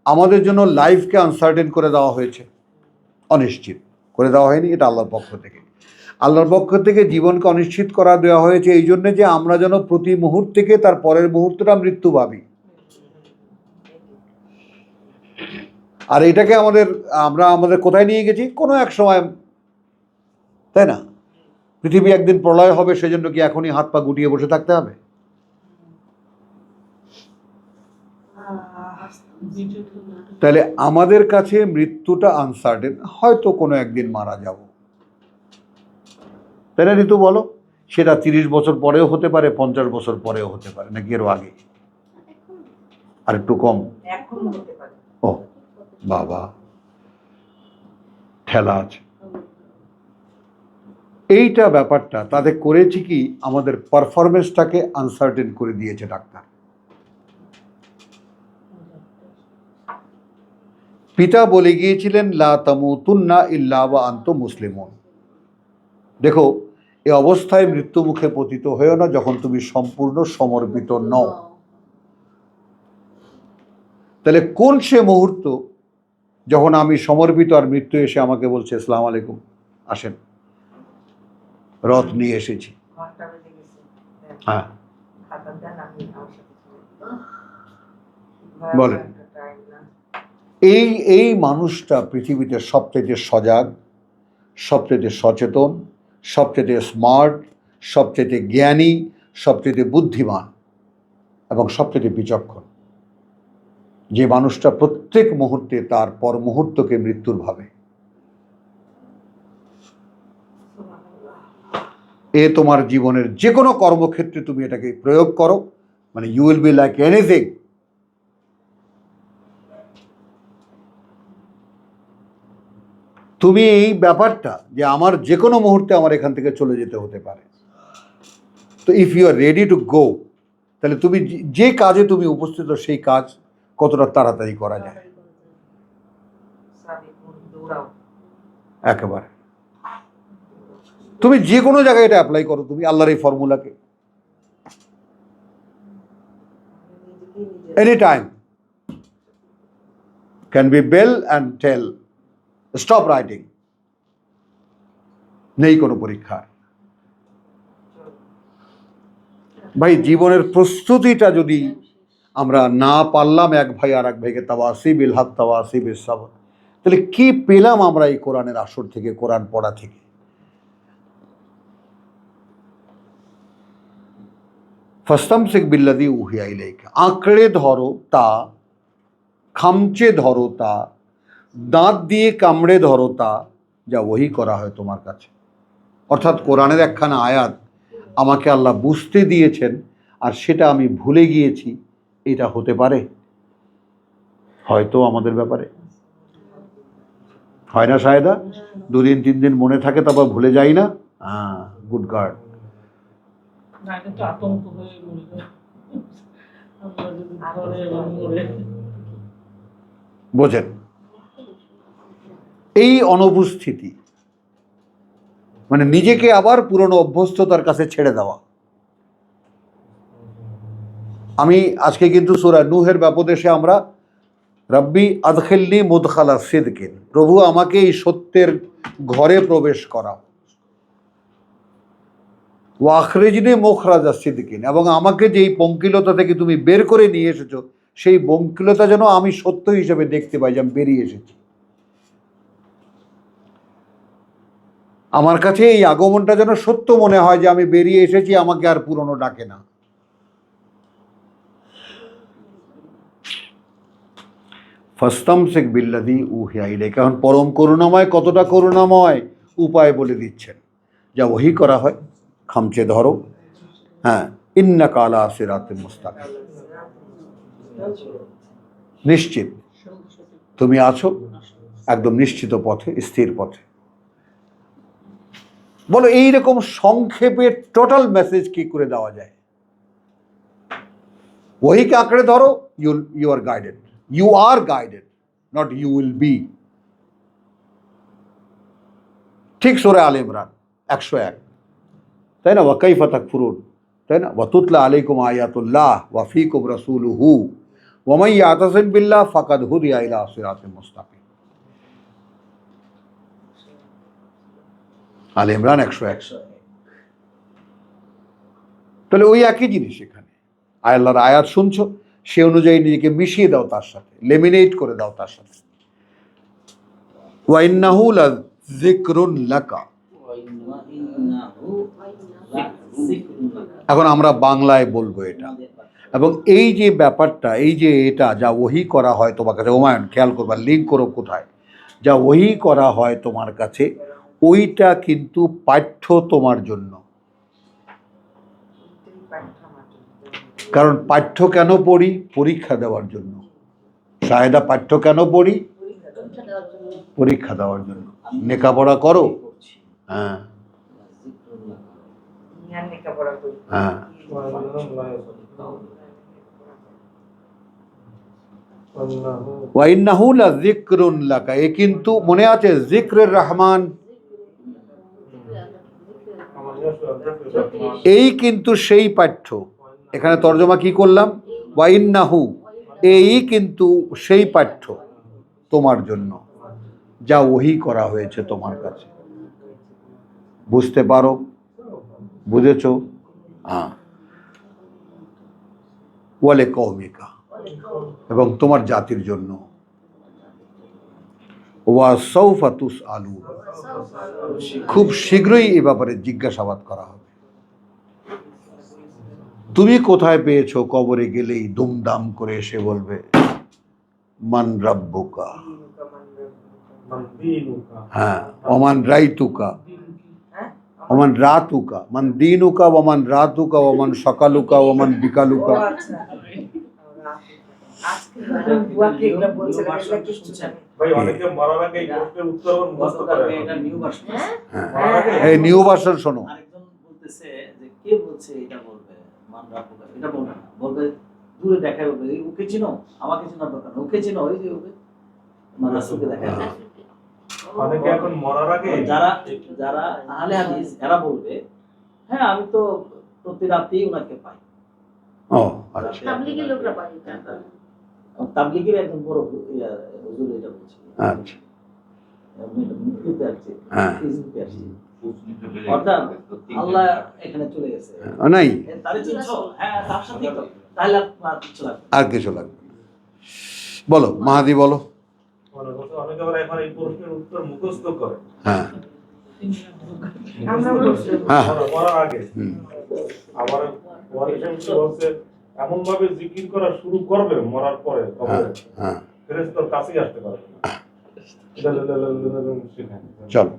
আমাদের জন্য লাইফকে আনসার্টেন করে দেওয়া হয়েছে, অনিশ্চিত করে দেওয়া হয়নি। এটা আল্লাহর পক্ষ থেকে, আল্লাহর পক্ষ থেকে জীবনকে অনিশ্চিত করা দেওয়া হয়েছে এই জন্যে যে আমরা যেন প্রতি মুহূর্তকে তার পরের মুহূর্তটা মৃত্যু ভাবি। আর এটাকে আমরা আমাদের কোথায় নিয়ে গেছি, কোনো এক সময়, তাই না? পৃথিবী একদিন প্রলয় হবে, সেজন্য কি এখনই হাত পা গুটিয়ে বসে থাকতে হবে? তাহলে আমাদের কাছে মৃত্যুটা আনসার্টেন, হয়তো কোনো একদিন মারা যাব, তাই না ঋতু বলো? সেটা 30 বছর পরেও হতে পারে, 50 বছর পরেও হতে পারে, নাকি এরও আগে, আর একটু কম। ও বাবা, ঠেলা আছে। এইটা ব্যাপারটা তাদের করেছি কি, আমাদের পারফরমেন্সটাকে আনসার্টেন করে দিয়েছে ডাক্তার। পিতা বলে গিয়েছিলেন, লা তামুতুন্না ইল্লা ওয়া আনতুম মুসলিমুন। দেখো, এই অবস্থায় মৃত্যু মুখে পতিত হয়েও না যখন তুমি সম্পূর্ণ সমর্পিত নও। তাহলে কোন সে মুহূর্ত যখন আমি সমর্পিত আর মৃত্যু এসে আমাকে বলছে, আসসালামু আলাইকুম, আসেন, রথ নিয়ে এসেছি। হ্যাঁ বলেন, এই মানুষটা পৃথিবীতে সবচেয়ে সজাগ, সবচেয়ে সচেতন, সবচেয়ে স্মার্ট, সবচেয়ে জ্ঞানী, সবচেয়ে বুদ্ধিমান এবং সবচেয়ে বিচক্ষণ। যে মানুষটা প্রত্যেক মুহূর্তে তার পর মুহূর্তকে মৃত্যুর ভাবে। এ তোমার জীবনের যে কোনো কর্মক্ষেত্রে তুমি এটাকে প্রয়োগ করো, মানে you will be like anything. তুমি এই ব্যাপারটা যে আমার যে কোনো মুহূর্তে আমার এখান থেকে চলে যেতে হতে পারে, তো if you are ready to go, তাহলে তুমি যে কাজে তুমি উপস্থিত সেই কাজ কতটা তাড়াতাড়ি করা যায়। একেবারে তুমি যে কোনো জায়গায় এটা অ্যাপ্লাই করো, তুমি আল্লাহর এই ফর্মুলাকে any time can be bell and tell, stop writing, নেই কোনো পরীক্ষা। ভাই জীবনের প্রস্তুতিটা যদি আমরা না পারলাম এক ভাই আর এক ভাইকে তাওয়াসি বিল হক তাওয়াসি বিস সাবর, তাহলে কি পেলাম আমরা এই কোরআনের আসর থেকে, কোরআন পড়া থেকে? ফাস্তামসিক বিল্লাযী উহিয়া ইলাইকা, আঁকড়ে ধরো তা, খামচে ধরো তা, দাঁত দিয়ে কামড়ে ধরো তা, যা ওহী করা হয় তোমার কাছে। অর্থাৎ কোরআনের একখানা আয়াত আমাকে আল্লাহ বুঝতে দিয়েছেন আর সেটা আমি ভুলে গিয়েছি, এটা হতে পারে? হয়তো আমাদের ব্যাপারে হয় না শাহেদা? 2 দিন 3 দিন মনে থাকে, তারপর ভুলে যাই না। Good guard. বোঝেন, এই অনুপস্থিতি মানে নিজেকে আবার পুরনো অভ্যস্ততার কাছে ছেড়ে দেওয়া। আমি আজকে কিন্তু সূরা নূহের ব্যাপদেশে আমরা রব্বি আদখিলনি মুদখালা সিদকিন, প্রভু আমাকে এই সত্যের ঘরে প্রবেশ করাও। ওয়া আখরিজনি মুখরাজা সিদকিন, এবং আমাকে যেই পঙ্কিলতা থেকে তুমি বের করে নিয়ে এসেছো সেই পঙ্কিলতা যেন আমি সত্য হিসেবে দেখতে পাই যে আমি বেরিয়ে এসেছি। আমার কাছে এই আগমনটা যেন সত্য মনে হয় যে আমি বেরিয়ে এসেছি, আমাকে আর পুরনো ডাকে না। ফাস্তামসিক বিল্লাযী উহিয়া ইলাইকা, এখন পরম করুণাময় কতটা করুণাময় উপায় বলে দিচ্ছেন। যা ওহী করা হয় খামচে ধরো। হ্যাঁ, ইন্নাকা আলা সিরাতিন মুস্তাকিম, নিশ্চিত তুমি আছো একদম নিশ্চিত পথে, স্থির পথে। বলো এইরকম সংক্ষেপে টোটাল মেসেজ কি করে দেওয়া যায়? ওহীকে আঁকড়ে ধরো, you are guided, you are guided, not you will be. ঠিক সূরা আলে ইমরান 101, তাই না? ওয়া কাইফা তাকফুরুন, তাই না? ওয়া তুতলা আলাইকুম আয়াতুল্লাহ ওয়া ফীকুম রাসূলুহু ওয়া মান ইয়াতাসিম বিল্লাহ ফাকাদ হুদিয়া ইলা সিরাতিন মুস্তাকিম। আলে ইমরান 101। তাহলে ওই একই জিনিস এখানে। আল্লাহর আয়াত শুনছো, সে অনুযায়ী নিজেকে মিশিয়ে দাও তার সাথে, লেমিনেট করে দাও তার সাথে। ওয়া ইন্নাহু লাযিকরুন লাকা, এখন আমরা বাংলায় বলবো এটা। এবং এই যে ব্যাপারটা, এই যে এটা যা ওহী করা হয় তোমার কাছে, ওমায়ন খেয়াল করবা, লিঙ্ক করো কোথায়, যা ওহী করা হয় তোমার কাছে ওইটা কিন্তু পাঠ্য তোমার জন্য। কারণ পাঠ্য কেন পড়ি? পরীক্ষা দেওয়ার জন্য। শাহেদা, পাঠ্য কেন পড়ি? পরীক্ষা দেওয়ার জন্য। লেখাপড়া করো? হ্যাঁ হ্যাঁ। ওয়া ইন্নাহু লাযিকরুন লাকা, এ কিন্তু মনে আছে যিকরের রহমান, এই কিন্তু সেই পাঠ্য। এখানে তর্জমা কি করলাম? ওয়া ইন্নাহু, এই কিন্তু সেই পাঠ্য তোমার জন্য যা ওহী করা হয়েছে তোমার কাছে। বুঝতে পারো? বুঝেছো? হ্যাঁ। ওয়ালে কওমিকা, এবং তোমার জাতির জন্য। ওয়া সাউফা তুসআলুন, খুব শীঘ্রই এ ব্যাপারে জিজ্ঞাসাবাদ করা হবে। তুমি কোথায় পেয়েছো? কবরে গেলেই দুমদাম করে এসে বলবে মান রাব্বুকা, হ্যাঁ, ওমান রাইতুকা, ওমান রাতুকা, মান দিনুকা ওমান রাতুকা ওমান সকালুকা ওমান বিকালুকা। এই নিউ ভার্সন শোনো। দূরে দেখায় বলবে ওকে চিনো, আমাকে চেনার দরকার না, ওকে চিনো, ওই যে ওকে রাসূলকে দেখায়। অনেকে এখন মরার আগে যারা যারা আহলে হাদিস এরা বলবে হ্যাঁ আমি তো প্রতি রাতেই ওনাকে পাই। ও আচ্ছা, তাবলীগের লোকরা পায়, তাবলীগের একজন বড় হুজুর এটা বলছে। আচ্ছা, আমি এটা মুক্তিতে আসছে, হ্যাঁ, ফেসবুকে আসছে। অর্থাৎ আল্লাহ এখানে চলে গেছে, নাই তারে চিনছো? হ্যাঁ তার সাথে তো, তাহলে আর কিছু লাগবে, আর কিছু লাগবে না। বলো মাহাদি, বলো। অনেকে আবার এখন এই প্রশ্নের উত্তর মুখস্থ করে। হ্যাঁ আমরা হ্যাঁ, মরার আগে আবার বলছে এমন ভাবে জিকির করা শুরু করবে মরার পরে কবরে ফেরেশতার কাছেই আসতে পারবে না। চলো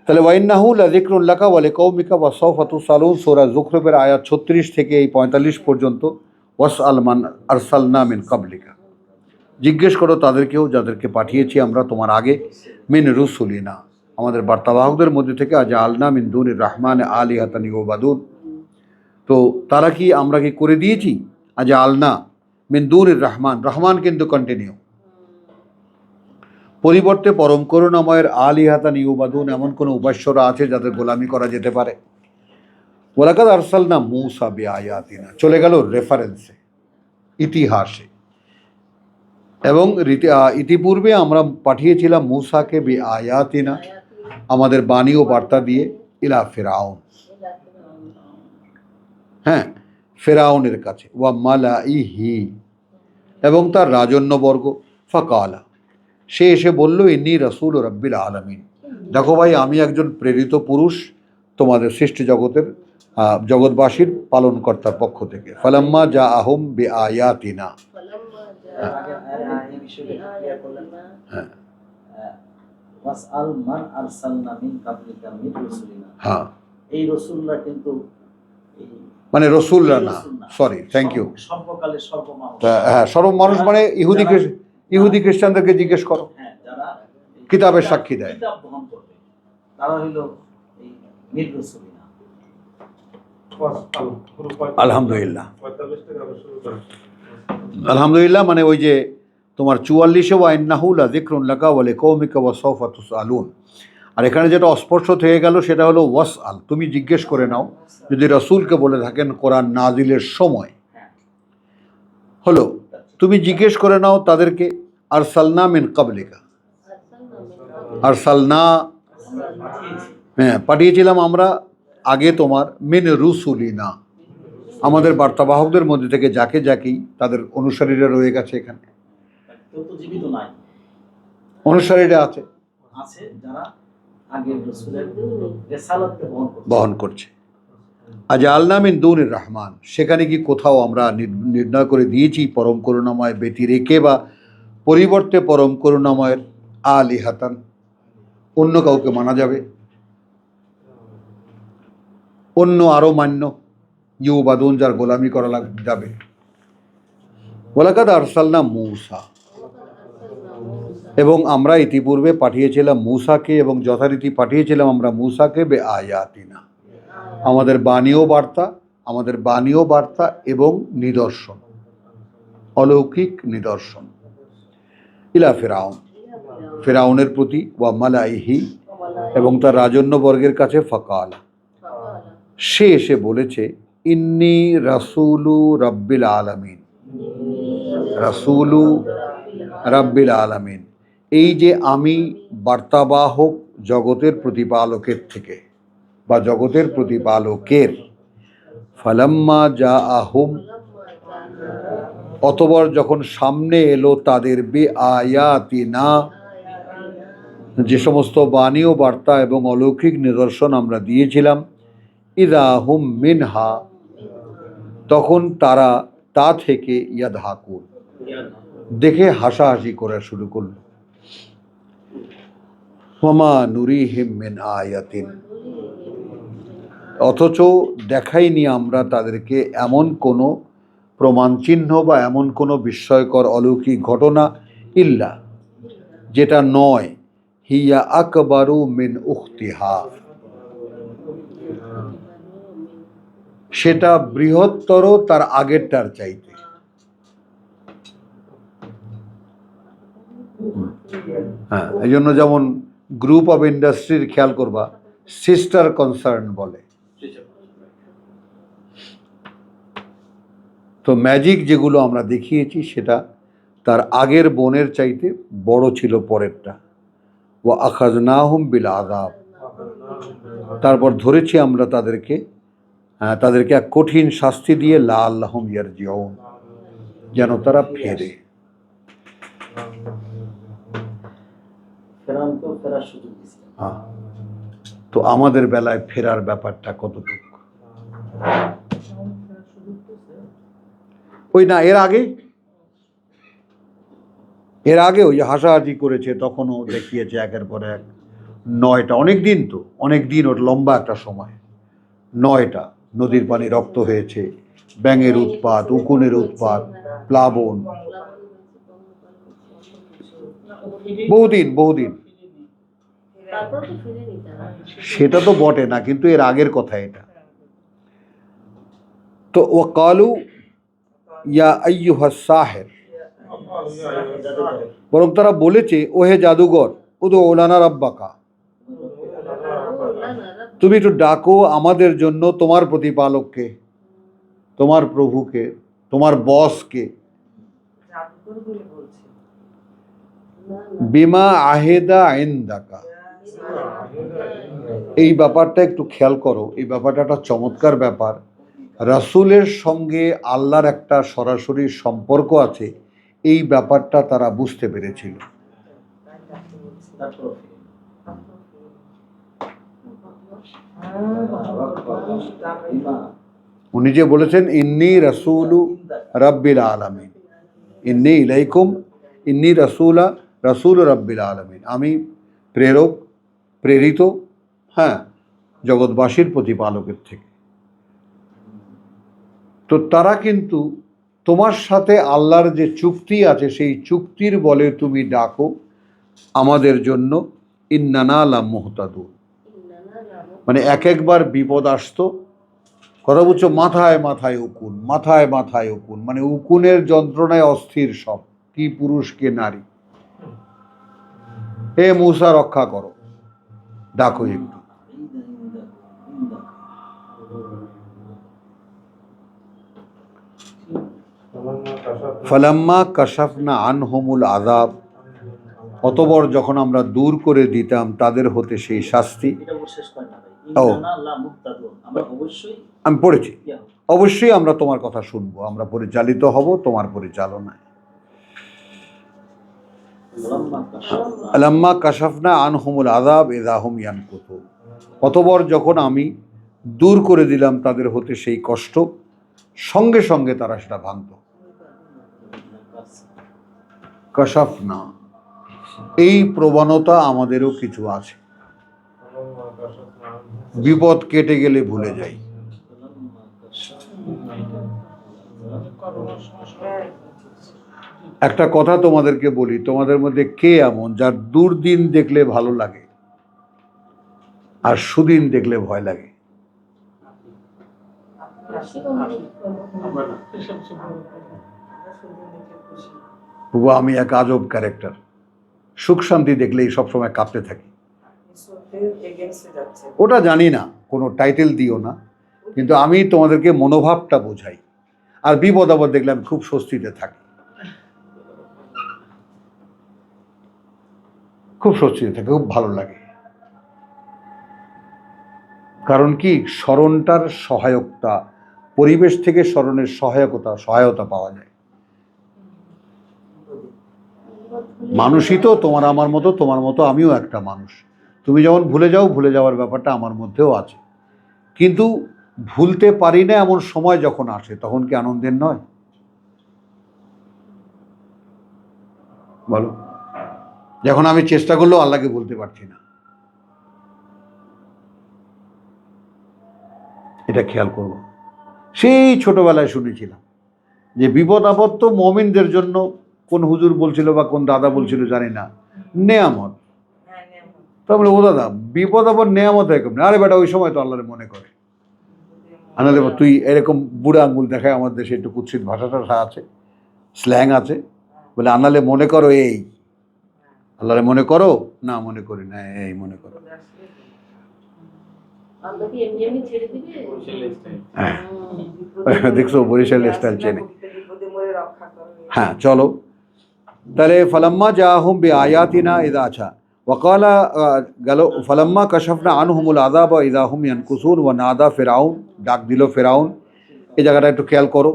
তাহলে ওয়াইন্নাহু লাযিকরুন লাকা ওয়া লিকাওমিকা ওয়া সাওফা তুসআলুন, সূরা যুখরুফের আয়াত 36 থেকে এই 45 পর্যন্ত। ওয়াসআল মান আরসালনা মিন ক্বাবলিকা, জিজ্ঞেস করো তাদেরকেও যাদেরকে পাঠিয়েছি আমরা তোমার আগে। মিন রুসুলিনা, আমাদের বার্তাবাহকদের মধ্যে থেকে। আজআলনা মিন দুনির রহমান আলিহাতান ইউবাদুন, তো তারা কি আমরা কি করে দিয়েছি? আজআলনা মিন দুনির রহমান, রহমান কিন্তু কন্টিনিউ, পরিবর্তে পরম করুণাময়ের আলিহাতান ইউবাদুন, এমন কোনো উপাস্যরা আছে যাদের গোলামি করা যেতে পারে। ওয়ালাকাদ আরসালনা মূসা বিআয়াতিনা, চলে গেল রেফারেন্সে, ইতিহাসে। এবং ইতিপূর্বে আমরা পাঠিয়েছিলাম মূসাকে বি আয়াতিনা, আমাদের বাণী ও বার্তা দিয়ে, ইলা ফিরাউন, হ্যাঁ, ফেরাউনের কাছে, ওয়া মালাইহি, এবং তার রাজন্যবর্গ। ফাকালা, সে এসে বলল, ইন্নী রাসূল রাব্বিল আলামিন, দেখো ভাই, আমি একজন প্রেরিত পুরুষ তোমাদের সৃষ্টি জগতের জগৎবাসীর পালনকর্তার পক্ষ থেকে। ফালাম্মা জা আহম বে আয়াতিনা, এই বিষয়টা ক্লিয়ার করলেন না। হ্যাঁ ওয়াসআল মান আরসালনা মিন কাবলিকা মিন রাসূলিনা, হ্যাঁ, এই রাসূলরা কিন্তু এই মানে রসুলরা না, সরি, থ্যাংক ইউ, সর্বকালে সর্বমানব, হ্যাঁ, সর্ব মানুষ মানে ইহুদি খ্রিস্টানদেরকে জিজ্ঞেস করো, হ্যাঁ, যারা কিতাবের সাক্ষী দেয়, কিতাব বহন করবে, তারা হলো এই মিন রাসূলিনা। আলহামদুলিল্লাহ। আলহামদুলিল্লাহ, মানে ওই যে তোমার 44 ওয়া ইন্নাহু লাযিকরুন লাকা ওয়া লিকাওমিকা ওয়া সাওফা তুসআলুন, আর এখানে যেটা অস্পষ্ট থেকে গেল সেটা হলো ওয়াসআল, তুমি জিজ্ঞেস করে নাও, যদি রাসূলকে বলে থাকেন কোরআন নাজিলের সময় হলো, তুমি জিজ্ঞেস করে নাও তাদেরকে, আরসালনা মিন ক্বাবলিকা, আরসালনা, হ্যাঁ, পাঠিয়েছিলাম আমরা আগে তোমার, মিন রুসুলিনা, আমাদের বার্তাবাহকদের মধ্যে থেকে যাকে যাকেই, তাদের অনুসারীরা রয়ে গেছে এখানে, কেউ তো জীবিত নাই, অনুসারীরা আছে, আছে যারা আগের রাসূলের রিসালাতকে বহন করছে। আজ আল্লাহ মিন দুনির রহমান, সেখানে কি কোথাও আমরা নির্ণয় করে দিয়েছি পরম করুণাময় ব্যতি রেখে বা পরিবর্তে পরম করুণাময়ের আলিহাতান, অন্য কাউকে মানা যাবে, অন্য আরো মান্য, ইউবাদুন, যার গোলামি করা যাবে। ওয়ালাকাদ আরসালনা মূসা, এবং আমরা ইতিপূর্বে পাঠিয়েছিলাম মূসাকে, এবং যথারীতি পাঠিয়েছিলাম আমরা মূসাকে বে আয়াতিনা, আমাদের বাণীয় বার্তা এবং নিদর্শন, অলৌকিক নিদর্শন, ইলা ফিরাউন, ফিরাউনের প্রতি, ওয়া মালাইহি, এবং তার রাজন্যবর্গের কাছে। ফাকাল, সে এসে বলেছে, ইন্নী রাসূলু রাব্বিল আলামিন, রাসূলু রাব্বিল আলামিন, এই যে আমি বার্তাবাহক জগতের প্রতিপালকের থেকে, বা জগতের প্রতিপালকের। ফালাম্মা জা আহুম, অতঃপর যখন সামনে এলো তাদের, বে আয়াতিনা, যে সমস্ত বাণী ও বার্তা এবং অলৌকিক নিদর্শন আমরা দিয়েছিলাম, ইযা হুম মিনহা, তখন তারা তা থেকে ইয়াদহাকুন, দেখে হাসাহাসি করা শুরু করল। ওয়ামা নুরিহিম মিন আয়াতিন, অথচ দেখাইনি আমরা তাদেরকে এমন কোনো প্রমাণ চিহ্ন বা এমন কোনো বিস্ময়কর অলৌকিক ঘটনা, ইল্লা, যেটা নয়, হিয়া আকবারু মিন উখতিহা, সেটা বৃহত্তর তার আগেরটার চাইতে। হ্যাঁ, এই জন্য যেমন গ্রুপ অফ ইন্ডাস্ট্রির খেয়াল করবা, সিস্টার কনসার্ন বলে। তো ম্যাজিক যেগুলো আমরা দেখিয়েছি সেটা তার আগের বোনের চাইতে বড় ছিল পরেরটা। ওয়া আখাযনাহুম বিল আযাব, তারপর ধরেছি আমরা তাদেরকে এক কঠিন শাস্তি দিয়ে, লাআল্লাহুম ইয়ারজিউন, যেন তারা ফেরে। তো আমাদের বেলায় ফেরার ব্যাপারটা কতটুকু? ওই না, এর আগে ওই যে হাসাহাসি করেছে, তখনও দেখিয়েছে একের পর এক 9টা, অনেক দিন, ওর লম্বা একটা সময়, 9টা নদীর পানি রক্ত হয়েছে, ব্যাঙের উৎপাত, উকুনের উৎপাত, প্লাবন, বহুদিন। সেটা তো বটে না, কিন্তু এর আগের কথা এটা। তো ওয়াকালু ইয়া আইয়ুহাস সাহির, বরং তারা বলেছে, ওহে জাদুঘর, উদু লানা রাব্বাকা, তুমি একটু ডাকো আমাদের জন্য তোমার প্রতিপালককে, তোমার প্রভুকে, তোমার বসকে। বিমা আহেদা ইনদাকা। এই ব্যাপারটা একটু খেয়াল করো, এই ব্যাপারটা একটা চমৎকার ব্যাপার। রাসূলের সঙ্গে আল্লাহর একটা সরাসরি সম্পর্ক আছে, এই ব্যাপারটা তারা বুঝতে পেরেছিল। উনি যে বলেছেন ইন্নী রাসূলু রাব্বিল আলামিন, ইন্নী ইলাইকুম ইন্নী রাসূল রাব্বিল আলামিন, আমি প্রেরক, প্রেরিত, হ্যাঁ, জগৎবাসীর প্রতিপালকের থেকে। তো তারা কিন্তু তোমার সাথে আল্লাহর যে চুক্তি আছে সেই চুক্তির বলে তুমি ডাকো আমাদের জন্য, ইন্নানা লা মুহতাদুন, মানে এক একবার বিপদ আসতো, কথা বুঝছো, মাথায় মাথায় উকুন, মাথায় মাথায় উকুন, মানে উকুনের যন্ত্রণায় অস্থির সব, কি পুরুষ কে নারী। হে মূসা রক্ষা করো, ডাকো একটু। ফালাম্মা কাশাফনা আনহুমুল আযাব, অতঃপর যখন আমরা দূর করে দিতাম তাদের হতে সেই শাস্তি। ও আমি পড়েছি, অবশ্যই আমরা তোমার কথা শুনবো, আমরা পরিচালিত হব তোমার পরিচালনায়। আলাম্মা কাশাফনা আনহুমুল আযাব ইযা হুম ইয়ানকুতুন, অতঃপর যখন আমি দূর করে দিলাম তাদের হতে সেই কষ্ট, সঙ্গে সঙ্গে তারা সেটা ভাঙত। কাশাফনা, এই প্রবণতা আমাদেরও কিছু আছে, বিপদ কেটে গেলে ভুলে যাই। একটা কথা তোমাদেরকে বলি, তোমাদের মধ্যে কে এমন যার দুর্দিন দেখলে ভালো লাগে আর সুদিন দেখলে ভয় লাগে? বাবা, আমি এক আজব ক্যারেক্টার, সুখ শান্তি দেখলেই সবসময় কাঁপতে থাকি। ওটা জানি না, কোনো টাইটেল দিও না, কিন্তু আমি তোমাদেরকে মনোভাবটা বোঝাই। আর বিপদ আপদ দেখলে আমি খুব স্বস্তিতে থাকি, খুব স্বস্তিতে থাকি, খুব ভালো লাগে। কারণ কি, স্মরণটার সহায়কতা, পরিবেশ থেকে স্মরণের সহায়তা পাওয়া যায়। মানুষই তো তোমার আমার মতো, তোমার মতো আমিও একটা মানুষ। তুমি যেমন ভুলে যাও, ভুলে যাওয়ার ব্যাপারটা আমার মধ্যেও আছে, কিন্তু ভুলতে পারি না এমন সময় যখন আসে তখন কি আনন্দের নয়? বলো, যখন আমি চেষ্টা করলেও আল্লাহকে বলতে পারছি না, এটা খেয়াল করব। সেই ছোটবেলায় শুনেছিলাম যে বিপদ আপদ তো মুমিনদের জন্য, কোন হুজুর বলছিল বা কোন দাদা বলছিল জানি না, নেয়ামত। তা বলে, ও দাদা, বিপদ আপদ নেয়ামত এরকম না। আরে বেটা, ওই সময় তো আল্লাহর মনে করে। আনালে তুই এরকম বুড়া আঙ্গুল দেখায়, আমার দেশে একটু কুৎসিত ভাষাটা আছে, স্ল্যাং আছে, বলে আনালে মনে করো, এই আল্লাহরে মনে করো না, মনে করি না, এই মনে করো। হ্যাঁ, দেখছো বরিশাল স্টাইল চেনে। হ্যাঁ, চলো তাহলে, ফালাম্মা জাআহুম বিআয়াতিনা ইযা, আচ্ছা, ওয়াকালা গেল, ফালাম্মা কাশাফনা আনহুমুল আযাব ইযা হুম ইয়ানকুসুন ওয়া নাদা ফিরআউন, ডাক দিল ফিরআউন। এই জায়গাটা একটু খেয়াল করো,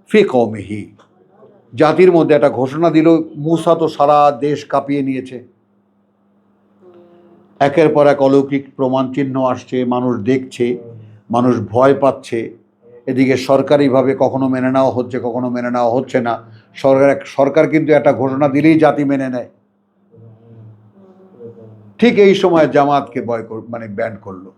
ফি কওমিহি, জাতির মধ্যে একটা ঘোষণা দিল। মূসা তো সারা দেশ কাঁপিয়ে নিয়েছে, একের পর এক অলৌকিক প্রমাণ চিহ্ন আসছে, মানুষ দেখছে, মানুষ ভয় পাচ্ছে। এদিকে সরকারিভাবে কখনো মেনে নেওয়া হচ্ছে, কখনো মেনে নেওয়া হচ্ছে না। সরকার কিন্তু একটা ঘোষণা দিলেই জাতি মেনে নেয়। ঠিক এই সময় জামাতকে ব্যান করলো।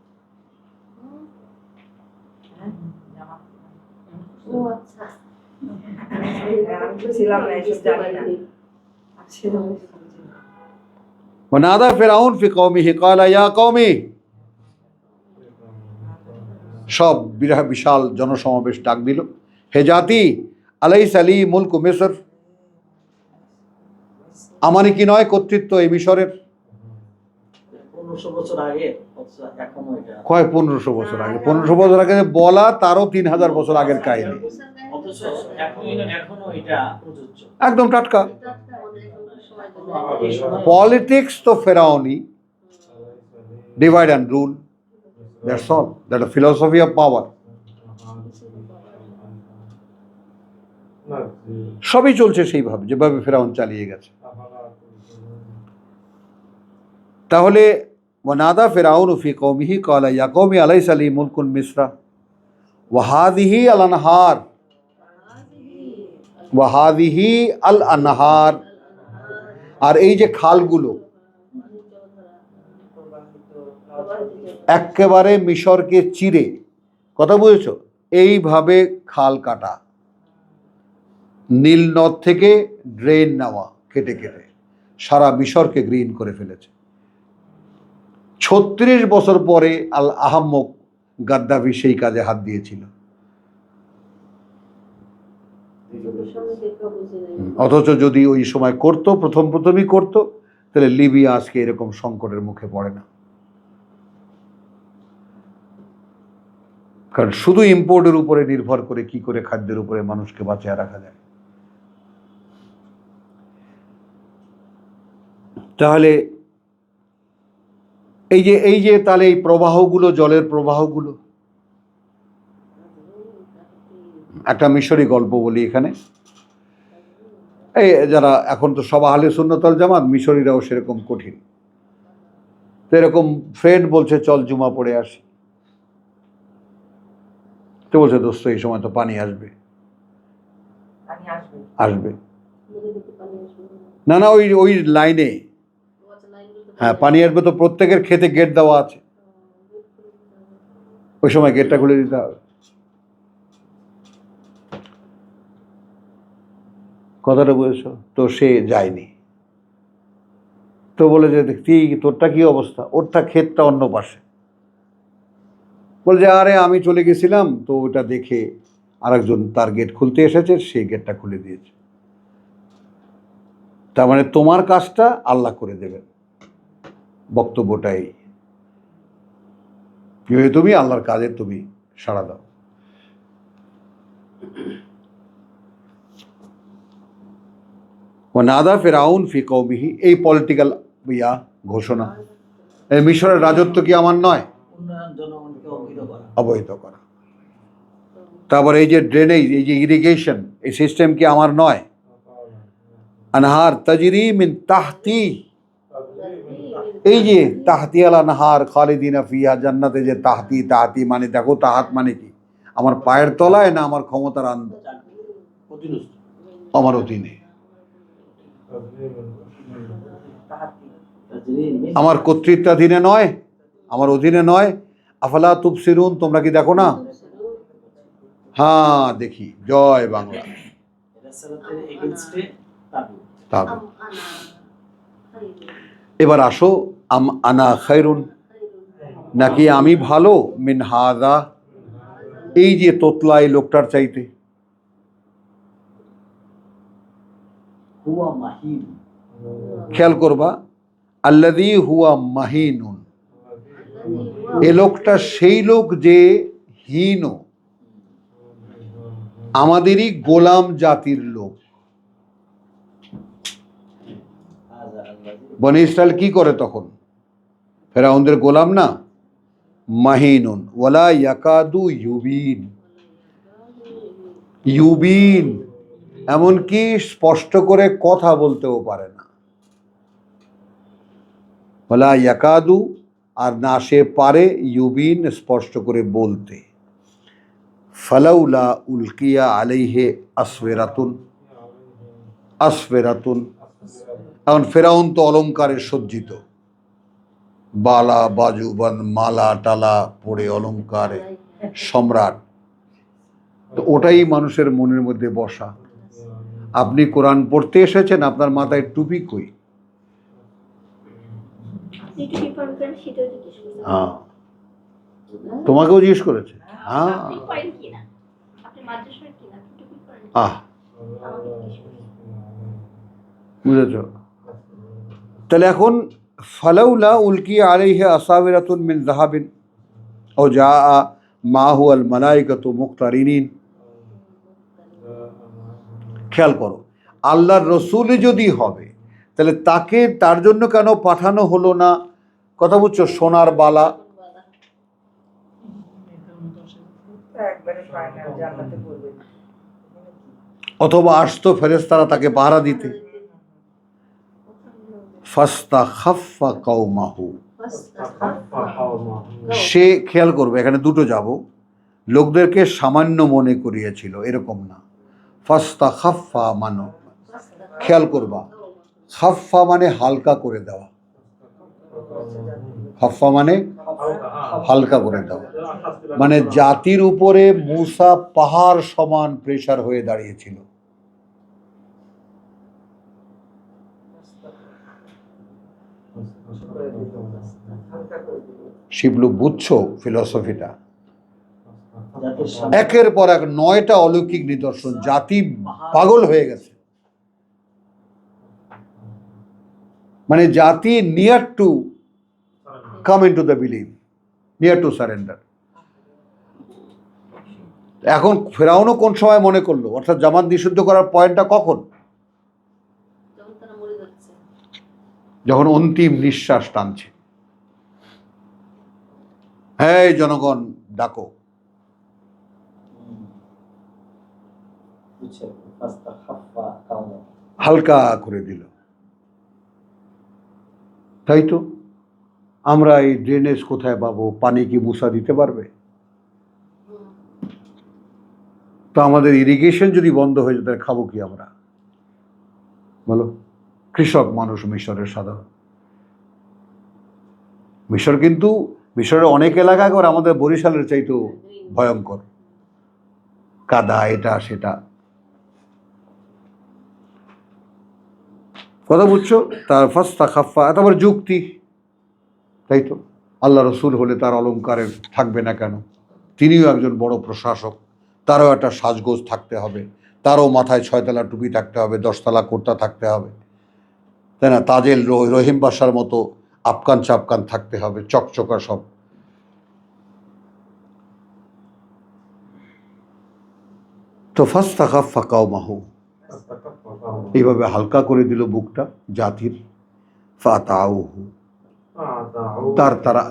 ওয়ানাদা ফিরআউন ফি কওমিহি ক্বালা ইয়া কওমি, সব বিশাল জনসমাবেশ ডাক দিল, হে জাতি, আলাইসা লি মুলকু মিসর, আমারই কি নয় কর্তৃত্ব এই মিশরের? 1500 বছর আগে, এখনো এটা কয় 1500 বছর আগে? 1500 বছর আগে বলা, তারও 3000 বছর আগের কাহিনী, অথচ এখনো এটা প্রযোজ্য, একদম টাটকা। এই সময় পলিটিক্স তো ফেরাউনি, divide and rule, that's all, that a philosophy of power. সবই চলছে সেইভাবে যেভাবে ফেরাউন চালিয়ে গেছে। তাহলে ওয়ানাদা ফিরাউন ফি কওমিহি ক্বালা ইয়া কওমি আলাইসা লি মুলকুল মিসরা ওয়া হাযিহি আল আনহার ওয়া হাযিহি আল আনহার, আর এই যে খালগুলো একেবারে মিশরকে চিরে, কথা বুঝেছো, এইভাবে খাল কাটা, নীল নদ থেকে ড্রেন নেওয়া কেটে কেটে সারা মিশরকে গ্রিন করে ফেলেছে। ৩৬ বছর পরে আল আহম্মক গাদ্দাফি সেই কাজে হাত দিয়েছিল। অথচ যদি ওই সময় করতো, প্রথমই করতো, তাহলে লিবিয়া আজকে এরকম সংকটের মুখে পড়ে না। কারণ শুধু ইম্পোর্টের উপরে নির্ভর করে কি করে খাদ্যের উপরে মানুষকে বাঁচিয়ে রাখা যায়। তাহলে এই যে তাহলে এই প্রবাহগুলো, জলের প্রবাহগুলো, একটা মিশরি গল্প বলি এখানে। এই যারা এখন তো সব আহলে সুন্নাত ওয়াল জামাত, মিশরিরাও সেরকম কঠিন। তো এরকম ফ্রেন্ড বলছে চল জুমা পড়ে আসি। তো বলছে দোস্ত এই সময় তো পানি আসবে। আসবে না না, ওই লাইনে, হ্যাঁ পানি আসবে, তো প্রত্যেকের খেতে গেট দেওয়া আছে, ওই সময় গেটটা খুলে দিতে হবে। কথাটা বুঝেছো? তো সে যায়নি। তো বলে যে তোরটা কি অবস্থা? ওরটা ক্ষেতটা অন্য পাশে। বলে যে আরে আমি চলে গেছিলাম, তো ওটা দেখে আরেকজন তার গেট খুলতে এসেছে, সেই গেটটা খুলে দিয়েছে। তার মানে তোমার কাজটা আল্লাহ করে দেবেন, বক্তব্যটাই। তুমি আল্লাহর কাজে তুমি সাড়া দাও। নাদা ফিরাউন ফি কওমিহি, এই পলিটিক্যাল ঘোষণা, এই মিশরের রাজত্ব কি আমার নয়? অবহিত করা। তারপর এই যে ড্রেনেজ, এই যে ইরিগেশন, এই সিস্টেম কি আমার নয়? আনহার তাজরি মিন তাহতি, এই যে তাহতি আল আনহার খালিদিনা ফিহা, জান্নাতে যে তাহতি, তাহতি মানে দেখো তাহাত মানে কি? আমার পায়ের তলায় না আমার ক্ষমতার আমার অধীনে, আমার কর্তৃত্বাধীনে নয়, আমার অধীনে নয়। আফালা তুবসিরুন, তোমরা কি দেখো না? হ্যাঁ দেখি। জয় বাংলা। এবার আসো, আনা খায়রুন, নাকি আমি ভালো, মিন হাযা, এই যে তোতলাই লোকটার চাইতে। খেয়াল করবা, আল্লাযী হুয়া মাহিনুন, এ লোকটা সেই লোক যে হীন, আমাদেরই গোলাম জাতির লোক। বনি ইসরায়েল কি করে তখন? ফেরাউনদের গোলাম না? মাহিনুন ওয়ালা ইয়াকাদু ইউবিন, ইউবিন এমনকি স্পষ্ট করে কথা বলতেও পারে না। ওয়ালা ইয়াকাদু, আর না সে পারে, ইউবিন স্পষ্ট করে বলতে। ফালাউলা উলকিয়া আলাইহে আসফেরাতুন, আসফেরাতুন, এখন ফেরাউন তো অলঙ্কারে সজ্জিত, বালা বাজুবান মালা টালা পরে অলঙ্কারে সম্রাট, তো ওটাই মানুষের মনের মধ্যে বসা। আপনি কোরআন পড়তে এসেছেন, আপনার মাথায় টুপি কই? হ্যাঁ, তোমাকেও জিজ্ঞেস করেছে। হ্যাঁ, আহ বুঝেছ? তাহলে এখন ফালাউলা উলকিয়া আলাইহি আসাবিরাতুন মিন যাহাবিন ও জাআ মাহু আল মালাইকাতু মুকতারিনিন। খেয়াল করো, আল্লাহর রসুল যদি হবে তাহলে তাকে তার জন্য কেন পাঠানো হলো না? কথা বুঝছো? সোনার বালা অথবা আসতো ফেরেশতারা তাকে পাহারা দিতে। ফাস্তাখাফফা কওমাহু, সে খেয়াল করবে এখানে দুটো যাব, লোকদেরকে সামান্য মনে করিয়েছিল এরকম না। ফাস্তাখাফফা মানো, খেয়াল করবা, খাফফা মানে হালকা করে দেওয়া, খাফফা মানে হালকা করে দেওয়া, মানে জাতির উপরে মূসা পাহাড় সমান প্রেসার হয়ে দাঁড়িয়েছিল। শিবলু, বুঝছো ফিলসফিটা? একের পর এক 9টা অলৌকিক নিদর্শন, জাতি পাগল হয়ে গেছে। মানে জাতি near to come into the believe, near to surrender. এখন ফেরাউনও কোন সময় মনে করলো, অর্থাৎ জামাত নিষিদ্ধ করার পয়েন্টটা কখন? যখন অন্তিম নিঃশ্বাস টানছে। হ্যাঁ জনগণ ডাকো, হালকা করে দিল। তাই তো আমরা এই ড্রেনেজ কোথায় পাবো? পানি কি মুসা দিতে পারবে? তো আমাদের ইরিগেশন যদি বন্ধ হয়ে যায় তাহলে খাবো কি আমরা বলো? কৃষক মানুষ মিশরের সাধারণ। মিশর কিন্তু, মিশরের অনেক এলাকা করে আমাদের বরিশালের চাইতেও ভয়ঙ্কর, কাদা এটা সেটা। কথা বুঝছো? তার ফাস্তাখাফফা, তারপর যুক্তি। তাই তো আল্লাহ রসুল হলে তার অলঙ্কারে থাকবে না কেন? তিনিও একজন বড় প্রশাসক, তারও একটা সাজগোজ থাকতে হবে, তারও মাথায় 6 তলা টুপি থাকতে হবে, 10 তলা কুর্তা থাকতে হবে, তাই না? তাজেল রহিম বাসার মতো আফগান চাপকান থাকতে হবে, চকচকা সব। তো ফাস্তাখাফফা কওমাহু, এইভাবে হালকা করে দিল বুকটা জাতির। ফাতাউহু,